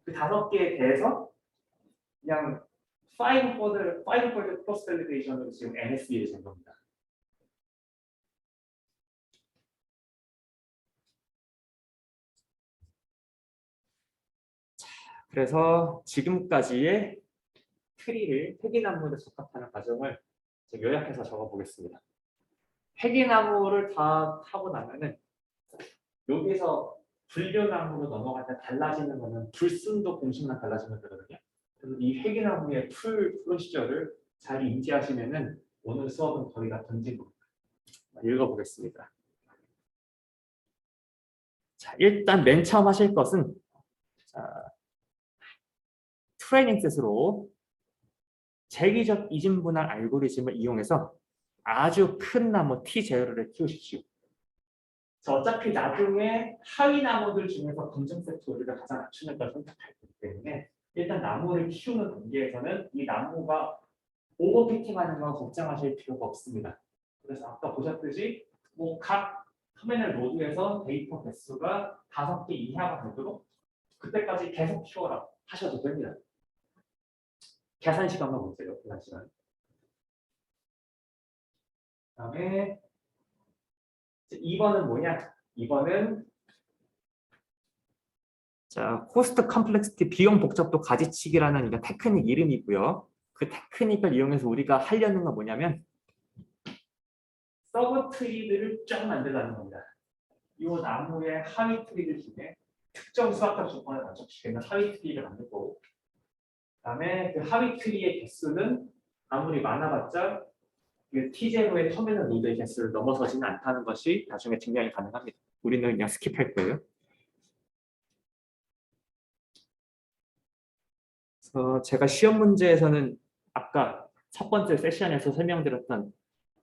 그 5개에 대해서 그냥 find for the cross validation으로 지금 NSV를 된 겁니다. 그래서 지금까지의 트리를 회귀나무로 적합하는 과정을 요약해서 적어보겠습니다. 회귀나무를 다 하고 나면은 여기서 분류나무로 넘어갈 때 달라지는 거는 불순도 공식만 달라지면 되거든요. 그래서 이 회귀나무의 풀 프로시저를 잘 인지하시면은 오늘 수업은 거의 다 던진 겁니다. 읽어보겠습니다. 자, 일단 맨 처음 하실 것은 트레이닝 셋으로 재기적 이진분할 알고리즘을 이용해서 아주 큰 나무 T0를 키우십시오. 어차피 나중에 하위 나무들 중에서 검정색 도류를 가장 낮추는 걸 선택할 거기 때문에 일단 나무를 키우는 단계에서는 이 나무가 오버피팅하는 건 걱정하실 필요가 없습니다. 그래서 아까 보셨듯이 뭐 각 터미널 노드에서 데이터 개수가 5개 이하가 되도록 그때까지 계속 키워라 하셔도 됩니다. 계산 시간만 보세요. 계산 시간. 그다음에 2번은 뭐냐? 2번은 자, 코스트 컴플렉시티 비용 복잡도 가지치기라는 이게 테크닉 이름이고요. 그 테크닉을 이용해서 우리가 하려는 건 뭐냐면 서브 트리들을 쫙 만들라는 겁니다. 이 나무의 하위 트리들 중에 특정 수학적 조건을 만족시키는 하위 트리를 만들고 그다음에 그 하위 트리의 개수는 아무리 많아봤자 그 T0의 터미널 노드의 개수를 넘어서지는 않다는 것이 나중에 증명이 가능합니다. 우리는 그냥 스킵할 거예요. 그래서 제가 시험 문제에서는 아까 첫 번째 세션에서 설명드렸던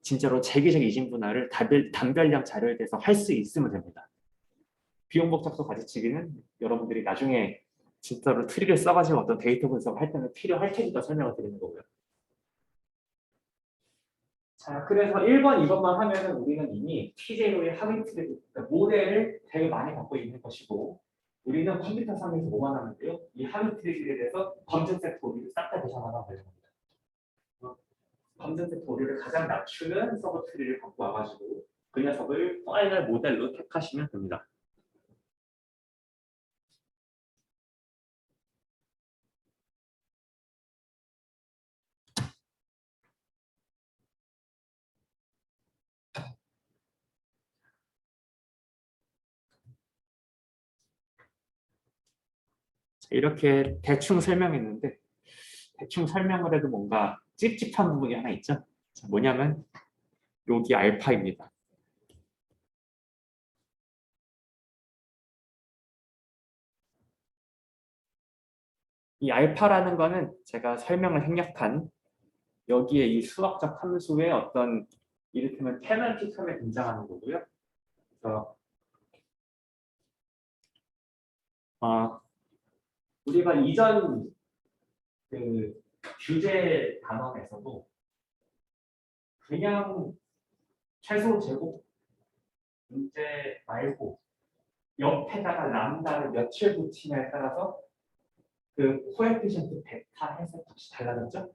진짜로 재기적 이진분할을 단별량 자료에 대해서 할 수 있으면 됩니다. 비용 복잡도 가지치기는 여러분들이 나중에 진짜로 트리를 써가지고 어떤 데이터 분석을 할 때는 필요할 테니까 설명을 드리는 거고요. 자, 그래서 1번, 2번만 하면은 우리는 이미 T0의 하위 트리, 그러니까 모델을 되게 많이 갖고 있는 것이고 우리는 컴퓨터 상에서 뭐만 하는데요? 이 하위 트리들에 대해서 검증 세트 오류를 싹 다 계산하면 되는 겁니다. 검증 세트 오류를 가장 낮추는 서브 트리를 갖고 와가지고 그 녀석을 파이널 모델로 택하시면 됩니다. 이렇게 대충 설명했는데 대충 설명을 해도 뭔가 찝찝한 부분이 하나 있죠. 뭐냐면 여기 알파입니다. 이 알파라는 거는 제가 설명을 생략한 여기에 이 수학적 함수의 어떤 이를테면 페널티 텀에 등장하는 거고요. 그래서 우리가 이전 그 규제 단원에서도 그냥 최소 제곱 문제 말고 옆에다가 람다를 며칠 붙이냐에 따라서 그 코에피션트 베타 햇의 값이 달라졌죠?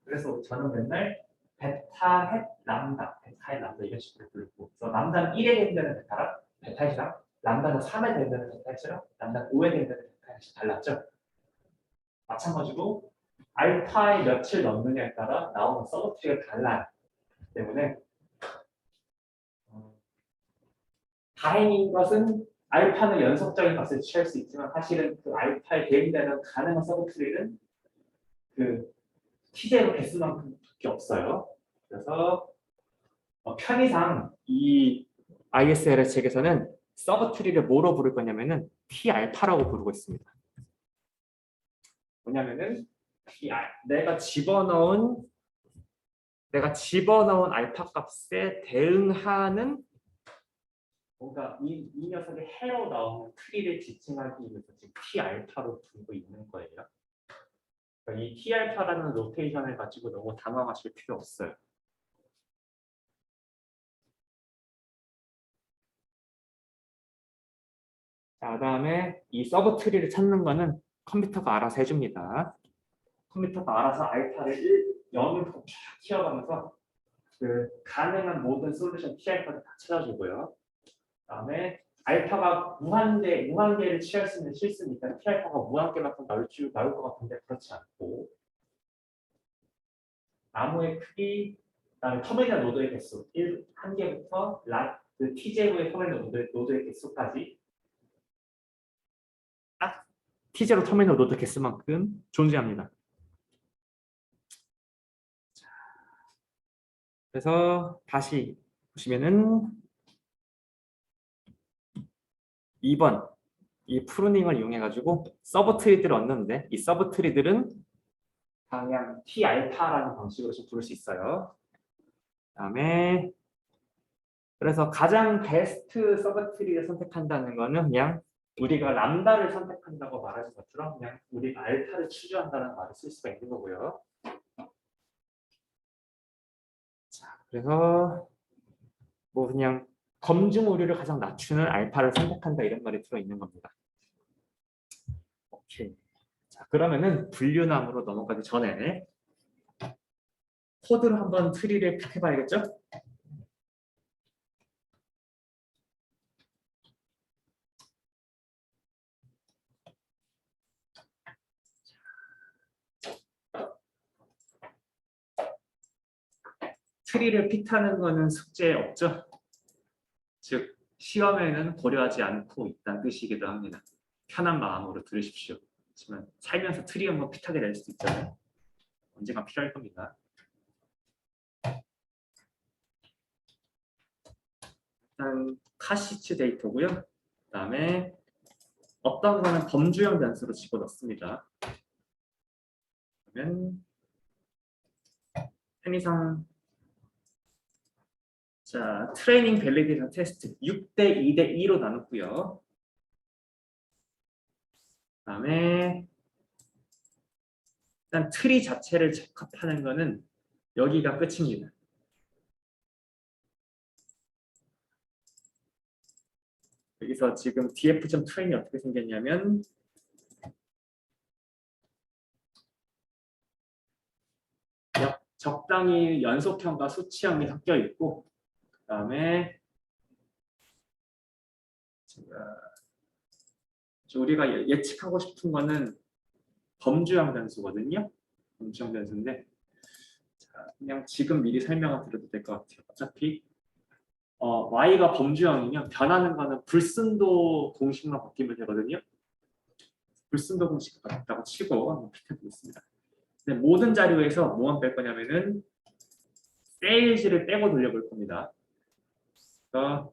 그래서 저는 맨날 베타 햇 람다, 베타 햇 람다 이런 식으로 부르고, 그래서 람다는 1에 된다는 베타랑 베타 햇이랑 람다는 3에 된다는 베타 햇이랑 람다는 5에 된다는 베타 햇이 달랐죠? 마찬가지로 알파에 며칠 넣느냐에 따라 나오는 서브트리가 달라요. 때문에 다행인 것은 알파는 연속적인 값을 취할 수 있지만 사실은 그 알파에 대응되는 가능한 서브트리는 그 t제로 개수만큼밖에 없어요. 그래서 편의상 이 ISLS 책에서는 서브트리를 뭐로 부를 거냐면은 T알파라고 부르고 있습니다. 뭐냐면은 내가 집어넣은 알파 값에 대응하는 뭔가 이 녀석의 해로 나오는 트리를 지칭하기 위해서 지금 T알파로 두고 있는 거예요. 그러니까 이 T알파라는 노테이션을 가지고 너무 당황하실 필요 없어요. 자, 그다음에 이 서브 트리를 찾는 거는 컴퓨터가 알아서 해줍니다. 컴퓨터가 알아서 알파를 0부터 쫙 키워가면서 그 가능한 모든 솔루션 T알파를 다 찾아주고요. 그다음에 알파가 무한계를 취할 수 있는 실수니까 T알파가 무한계만큼 나올 것 같은데 그렇지 않고 나무의 크기, 그다음에 터미널 노드의 개수 1개부터 그 T제로의 터미널 노드의 개수까지 딱 T제로 터미널 노드 개수만큼 존재합니다. 그래서 다시 보시면은 2번 이 프루닝을 이용해 가지고 서브 트리들을 얻는데 이 서브 트리들은 그냥 T알파라는 방식으로 좀 부를 수 있어요. 그다음에 그래서 가장 베스트 서브 트리를 선택한다는 거는 그냥 우리가 람다를 선택한다고 말하는 것처럼 그냥 우리가 알파를 추구한다는 말을 쓸 수가 있는 거고요. 자, 그래서 뭐 그냥 검증 오류를 가장 낮추는 알파를 선택한다 이런 말이 들어 있는 겁니다. 오케이. 자, 그러면은 분류남으로 넘어가기 전에 코드로 한번 트리를 픽 해봐야겠죠? 트리를 픽하는 거는 숙제 없죠? 즉 시험에는 고려하지 않고 있다는 뜻이기도 합니다. 편한 마음으로 들으십시오. 하지만 살면서 트리 한번 픽하게 될 수도 있잖아요. 언젠가 필요할 겁니다. 일단 카시츠 데이터고요. 그다음에 어떤 거는 범주형 변수로 집어넣습니다. 그러면 편의상 자 트레이닝 밸리데이션 테스트 6대 2대 2로 나눴고요. 그다음에 일단 트리 자체를 적합하는 거는 여기가 끝입니다. 여기서 지금 df.train이 어떻게 생겼냐면 적당히 연속형과 수치형이 섞여 있고 그다음에 우리가 예측하고 싶은 거는 범주형 변수거든요. 범주형 변수인데 자, 그냥 지금 미리 설명을 드려도 될 것 같아요. 어차피 y가 범주형이면 변하는 거는 불순도 공식만 바뀌면 되거든요. 불순도 공식 바뀌었다고 치고 한번 픽해보겠습니다. 근데 모든 자료에서 뭐만 뺄 거냐면은 세일즈를 빼고 돌려볼 겁니다. 그래서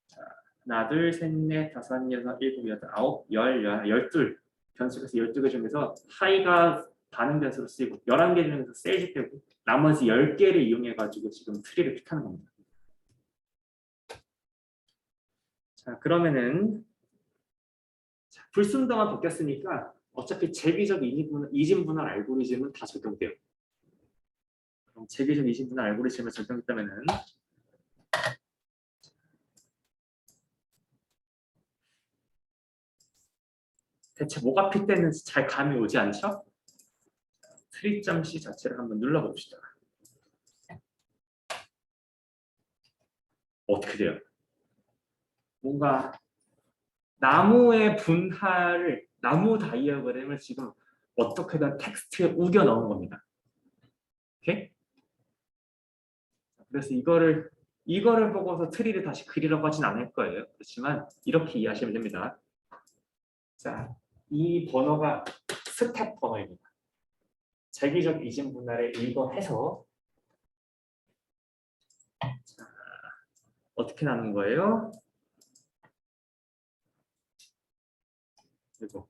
자, 하나, 둘, 셋, 넷, 다섯, 여섯, 일곱, 여덟, 아홉, 열, 열둘 변수에서 12개 중에서 하이가 반응 변수로 쓰이고 11개 중에서 세일즈 빼고 나머지 10개를 이용해 가지고 지금 트리를 픽하는 겁니다. 자, 그러면은 자, 불순도만 바뀌었으니까 어차피 재비적 이진분할 알고리즘은 다 적용돼요. 그럼 재비적 이진분할 알고리즘을 적용했다면은 대체 뭐가 핏됐는지 잘 감이 오지 않죠? 트리.c 자체를 한번 눌러봅시다. 어떻게 돼요? 뭔가 나무의 분할을, 나무 다이어그램을 지금 어떻게든 텍스트에 우겨 넣은 겁니다. 오케이? 그래서 이거를 보고서 트리를 다시 그리라고 하진 않을 거예요. 그렇지만 이렇게 이해하시면 됩니다. 자, 이 번호가 스텝 번호입니다. 재기적 이진 분할을 읽어해서 자, 어떻게 나눈 거예요? 그리고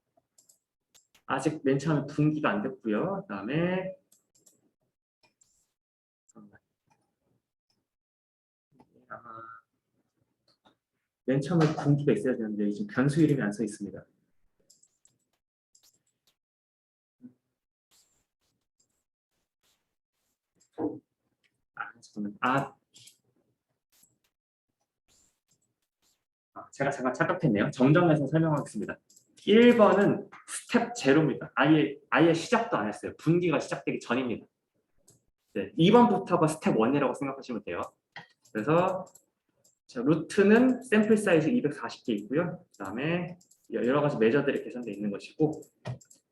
아직 맨 처음에 분기가 안 됐고요. 그다음에 맨 처음에 분기가 있어야 되는데 지금 변수 이름이 안 써 있습니다. 잠깐만. 제가 잠깐 착각했네요. 정정해서 설명하겠습니다. 1번은 스텝 제로입니다. 아예 시작도 안 했어요. 분기가 시작되기 전입니다. 네, 2번부터가 스텝 1이라고 생각하시면 돼요. 그래서 자, 루트는 샘플 사이즈 240개 있고요. 그다음에 여러 가지 메저들이 계산되어 있는 것이고,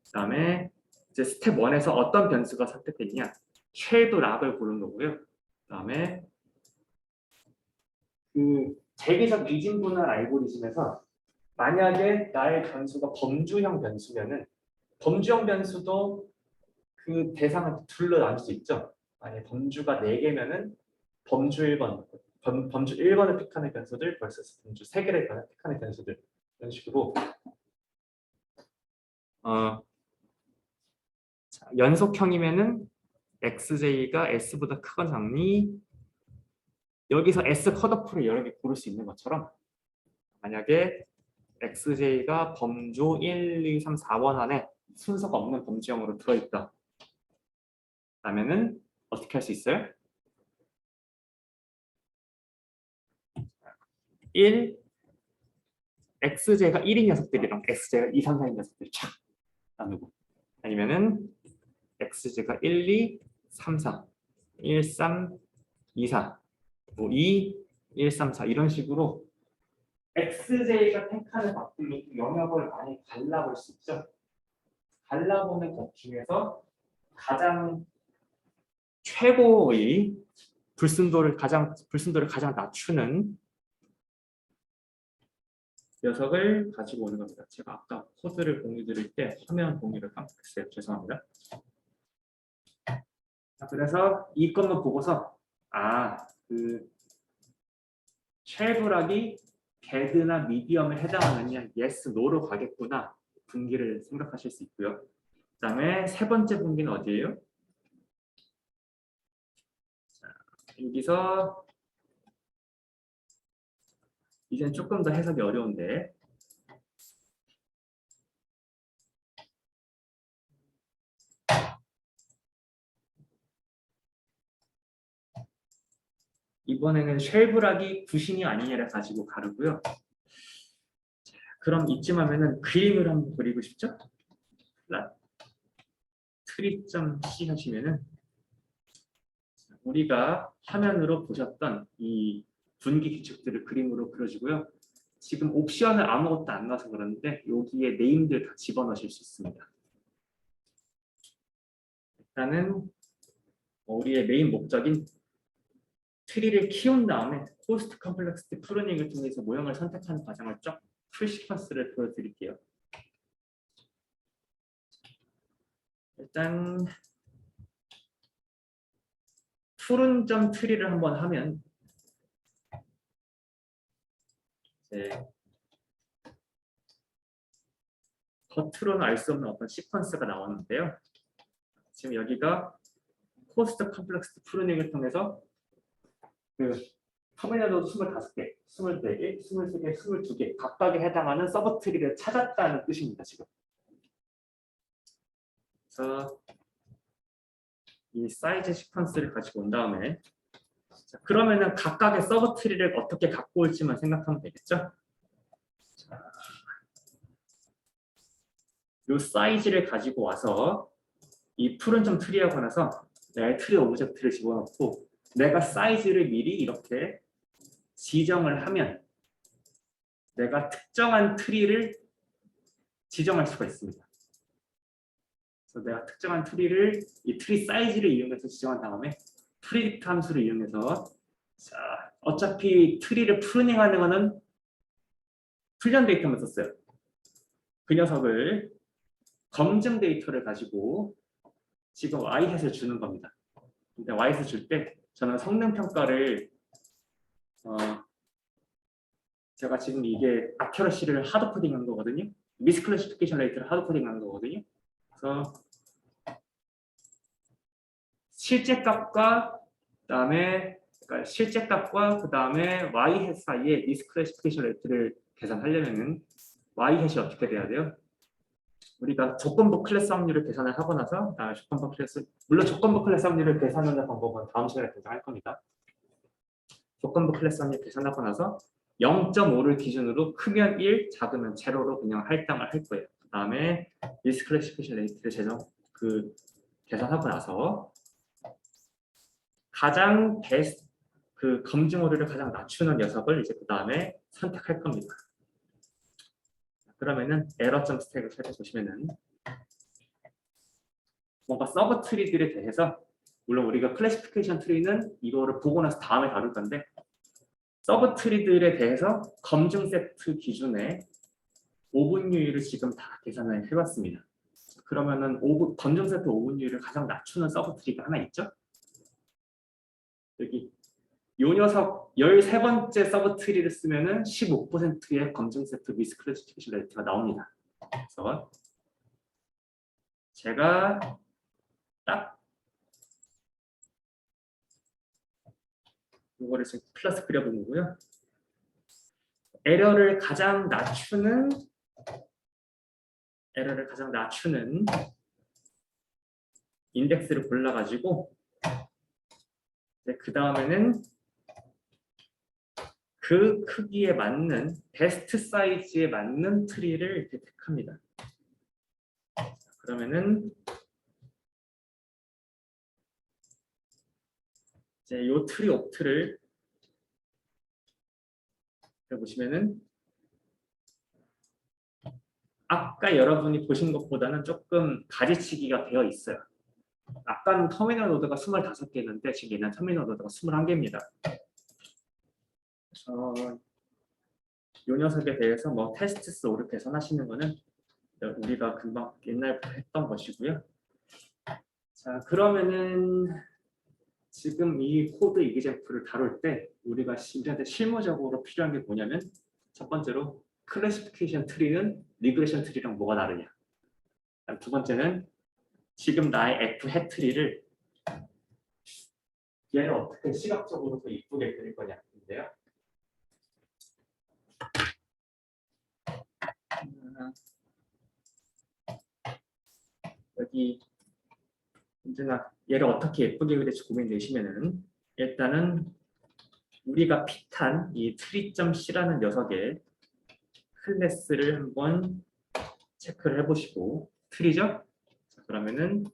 그다음에 이제 스텝 1에서 어떤 변수가 선택됐냐, 쉐도 락을 고른 거고요. 그다음에 그 재계적 이진 분할 알고리즘에서 만약에 나의 변수가 범주형 변수면은 범주형 변수도 그 대상을 둘로 나눌 수 있죠. 만약에 범주가 4개면은 범주 1번, 범주 1번을 픽하는 변수들 vs 범주 3개를 픽하는 변수들, 이런 식으로 자, 연속형이면은 xj가 s보다 크거나 작니, 여기서 s 컷오프를 여러 개 고를 수 있는 것처럼 만약에 xj가 범주 1, 2, 3, 4번 안에 순서가 없는 범주형으로 들어있다 라면은 어떻게 할 수 있어요? 1, xj가 1인 녀석들이랑 xj가 2, 3, 4인 녀석들 촥 나누고, 아니면은 xj가 1, 2, 3, 4, 1, 3, 2, 4, 뭐 2, 1, 3, 4 이런 식으로 xj가 택하는 값들로 영역을 많이 갈라볼 수 있죠. 갈라보는 것 중에서 가장 최고의 불순도를 가장 낮추는 녀석을 가지고 오는 겁니다. 제가 아까 코드를 공유 드릴 때 화면 공유를 깜빡했어요. 죄송합니다. 자, 그래서 이 것만 보고서 그 쉘브락이 게드나 미디엄에 해당하느냐 yes, no로 가겠구나 분기를 생각하실 수 있고요. 그 다음에 세 번째 분기는 어디예요? 자, 여기서 이제는 조금 더 해석이 어려운데 이번에는 쉘브락이 구신이 아니냐를 가지고 가르고요. 자, 그럼 이쯤 하면은 그림을 한번 그리고 싶죠? 트리.c 하시면은 우리가 화면으로 보셨던 이 분기 규칙들을 그림으로 그려주고요. 지금 옵션을 아무것도 안 놔서 그러는데 여기에 네임들 다 집어넣으실 수 있습니다. 일단은 우리의 메인 목적인 트리를 키운 다음에 포스트 컴플렉시티 프루닝을 통해서 모형을 선택하는 과정을 쫙 풀 시퀀스를 보여드릴게요. 일단 푸른 트리를 한번 하면 이제 겉으로는 알 수 없는 어떤 시퀀스가 나왔는데요. 지금 여기가 포스트 컴플렉시티 프루닝을 통해서 그 터미널 노드 25개, 24개, 23개, 22개 각각에 해당하는 서브 트리를 찾았다는 뜻입니다. 지금. 그래서 이 사이즈 시퀀스를 가지고 온 다음에 자, 그러면은 각각의 서브 트리를 어떻게 갖고 올지만 생각하면 되겠죠? 자, 요 사이즈를 가지고 와서 이 푸른 점 트리하고 나서 내 트리 오브젝트를 집어넣고 내가 사이즈를 미리 이렇게 지정을 하면 내가 특정한 트리를 지정할 수가 있습니다. 그래서 내가 특정한 트리를 이 트리 사이즈를 이용해서 지정한 다음에 프리딕트 함수를 이용해서 자, 어차피 트리를 프루닝하는 거는 풀년 데이터만 썼어요. 그 녀석을 검증 데이터를 가지고 지금 y햇을 주는 겁니다. 근데 y햇을 줄 때 저는 성능 평가를 제가 지금 이게 아큐러시를 하드 코딩한 거거든요. 미스클래시피케이션 레이트를 하드 코딩한 거거든요. 그래서 실제 값과 그다음에 그러니까 실제 값과 그다음에 y 햇 사이에 미스클래시피케이션 레이트를 계산하려면은 y 햇이 어떻게 돼야 돼요? 우리가 조건부 클래스 확률을 계산을 하고 나서 조건부 클래스 물론 조건부 클래스 확률을 계산하는 방법은 다음 시간에 등장할 겁니다. 조건부 클래스 확률 계산하고 나서 0.5를 기준으로 크면 1, 작으면 제로로 그냥 할당을 할 거예요. 그 다음에 미스클래시피케이션 레이트를 계산하고 나서 가장 그 검증 오류를 가장 낮추는 녀석을 이제 그 다음에 선택할 겁니다. 그러면은 에러점 스택을 살펴보시면은 뭔가 서브 트리들에 대해서 물론 우리가 클래시피케이션 트리는 이거를 보고 나서 다음에 다룰 건데 서브 트리들에 대해서 검증 세트 기준의 오분율을 지금 다 계산을 해봤습니다. 그러면은 검증 세트 오분율을 가장 낮추는 서브 트리가 하나 있죠? 여기 요 녀석 13번째 서브 트리를 쓰면은 15%의 검증 세트 미스클래시피케이션 레이트가 나옵니다. 그래서 제가 딱 이거를 지금 플러스 그려본 거고요. 에러를 가장 낮추는 인덱스를 골라가지고 그 다음에는 그 크기에 맞는 베스트 사이즈에 맞는 트리를 이렇게 택합니다. 그러면은 이제 요 트리 옵트를 보시면은 아까 여러분이 보신 것보다는 조금 가지치기가 되어 있어요. 아까는 터미널 노드가 25개였는데 지금 얘는 터미널 노드가 21개입니다. 그래서 이 녀석에 대해서 뭐 테스트스 오류 계산하시는 거는 우리가 금방 옛날부터 했던 것이고요. 자, 그러면은 지금 이 코드 이그젠플을 다룰 때 우리가 우리한테 실무적으로 필요한 게 뭐냐면 첫 번째로 클래시피케이션 트리는 리그레션 트리랑 뭐가 다르냐. 두 번째는 지금 나의 F 햇 트리를 얘를 어떻게 시각적으로 더 이쁘게 그릴 거냐인데요. 여기 언제나 얘를 어떻게 예쁘게 그릴지 고민되시면은 일단은 우리가 핏한 이 트리.c라는 녀석의 클래스를 한번 체크를 해보시고 트리죠? 자, 그러면은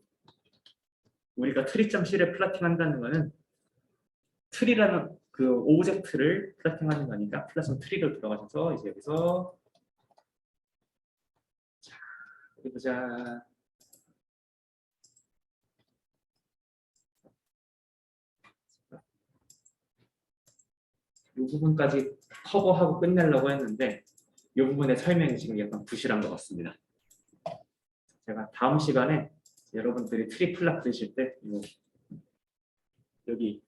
우리가 트리.c를 플러팅한다는 거는 트리라는 그 오브젝트를 플러팅하는 거니까 플러스 트리로 들어가셔서 이제 여기서 자, 어디 보자. 이 부분까지 커버하고 끝내려고 했는데 이 부분의 설명이 지금 약간 부실한 것 같습니다. 제가 다음 시간에 여러분들이 트리 플랫 그리실 때 여기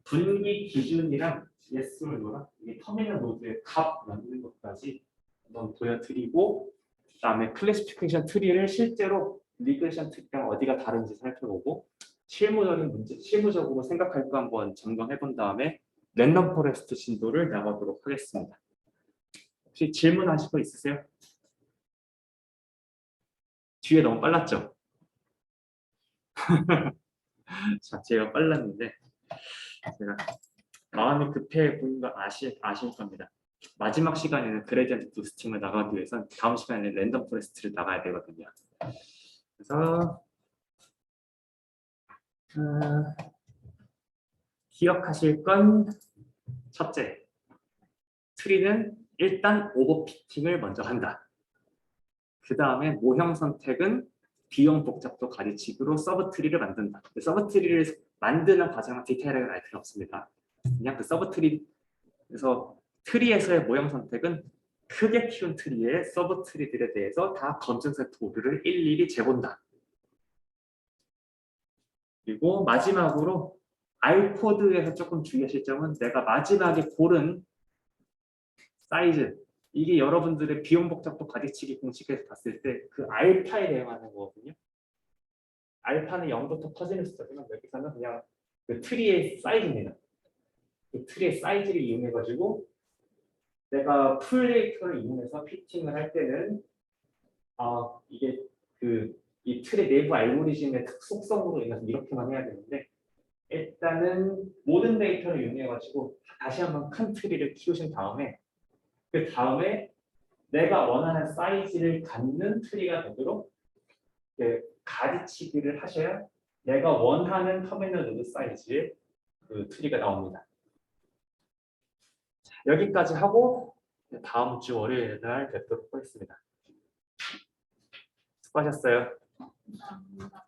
분기 기준이랑 예스를 넣어라 이게 터미널 노드의 값 만드는 것까지 한번 보여드리고 그다음에 클래시피케이션 트리를 실제로 리그레션 트리랑 어디가 다른지 살펴보고 실무적인 문제, 실무적으로 생각할 거 한번 점검해 본 다음에 랜덤 포레스트 진도를 나가도록 하겠습니다. 혹시 질문하실 거 있으세요? 뒤에 너무 빨랐죠? 자, 제가 빨랐는데 제가 마음이 급해 보이는 거 아실 겁니다. 마지막 시간에는 그레디언트 부스팅을 나가기 위해선 다음 시간에는 랜덤 포레스트를 나가야 되거든요. 그래서 기억하실 건 첫째, 트리는 일단 오버피팅을 먼저 한다. 그 다음에 모형 선택은 비용 복잡도 가지치기로 서브트리를 만든다. 서브트리를 만드는 과정은 디테일하게 알 필요 없습니다. 그냥 그 서브트리에서 트리에서의 모형 선택은 크게 키운 트리의 서브트리들에 대해서 다 검증 세트 오류를 일일이 재본다. 그리고 마지막으로 알코드에서 조금 주의하실 점은 내가 마지막에 고른 사이즈, 이게 여러분들의 비용 복잡도 가지치기 공식에서 봤을 때 그 알파에 대응하는 거거든요. 알파는 0부터 커지는 숫자지만 여기서는 그냥 그 트리의 사이즈입니다. 그 트리의 사이즈를 이용해 가지고 내가 풀 데이터를 이용해서 피팅을 할 때는 이게 이 틀의 내부 알고리즘의 속성으로 인해서 이렇게만 해야 되는데 일단은 모든 데이터를 이용해 가지고 다시 한번 큰 트리를 키우신 다음에 그 다음에 내가 원하는 사이즈를 갖는 트리가 되도록 가지치기를 하셔야 내가 원하는 터미널 노드 사이즈의 그 트리가 나옵니다. 자, 여기까지 하고 다음 주 월요일 날 뵙도록 하겠습니다. 수고하셨어요. 감사합니다.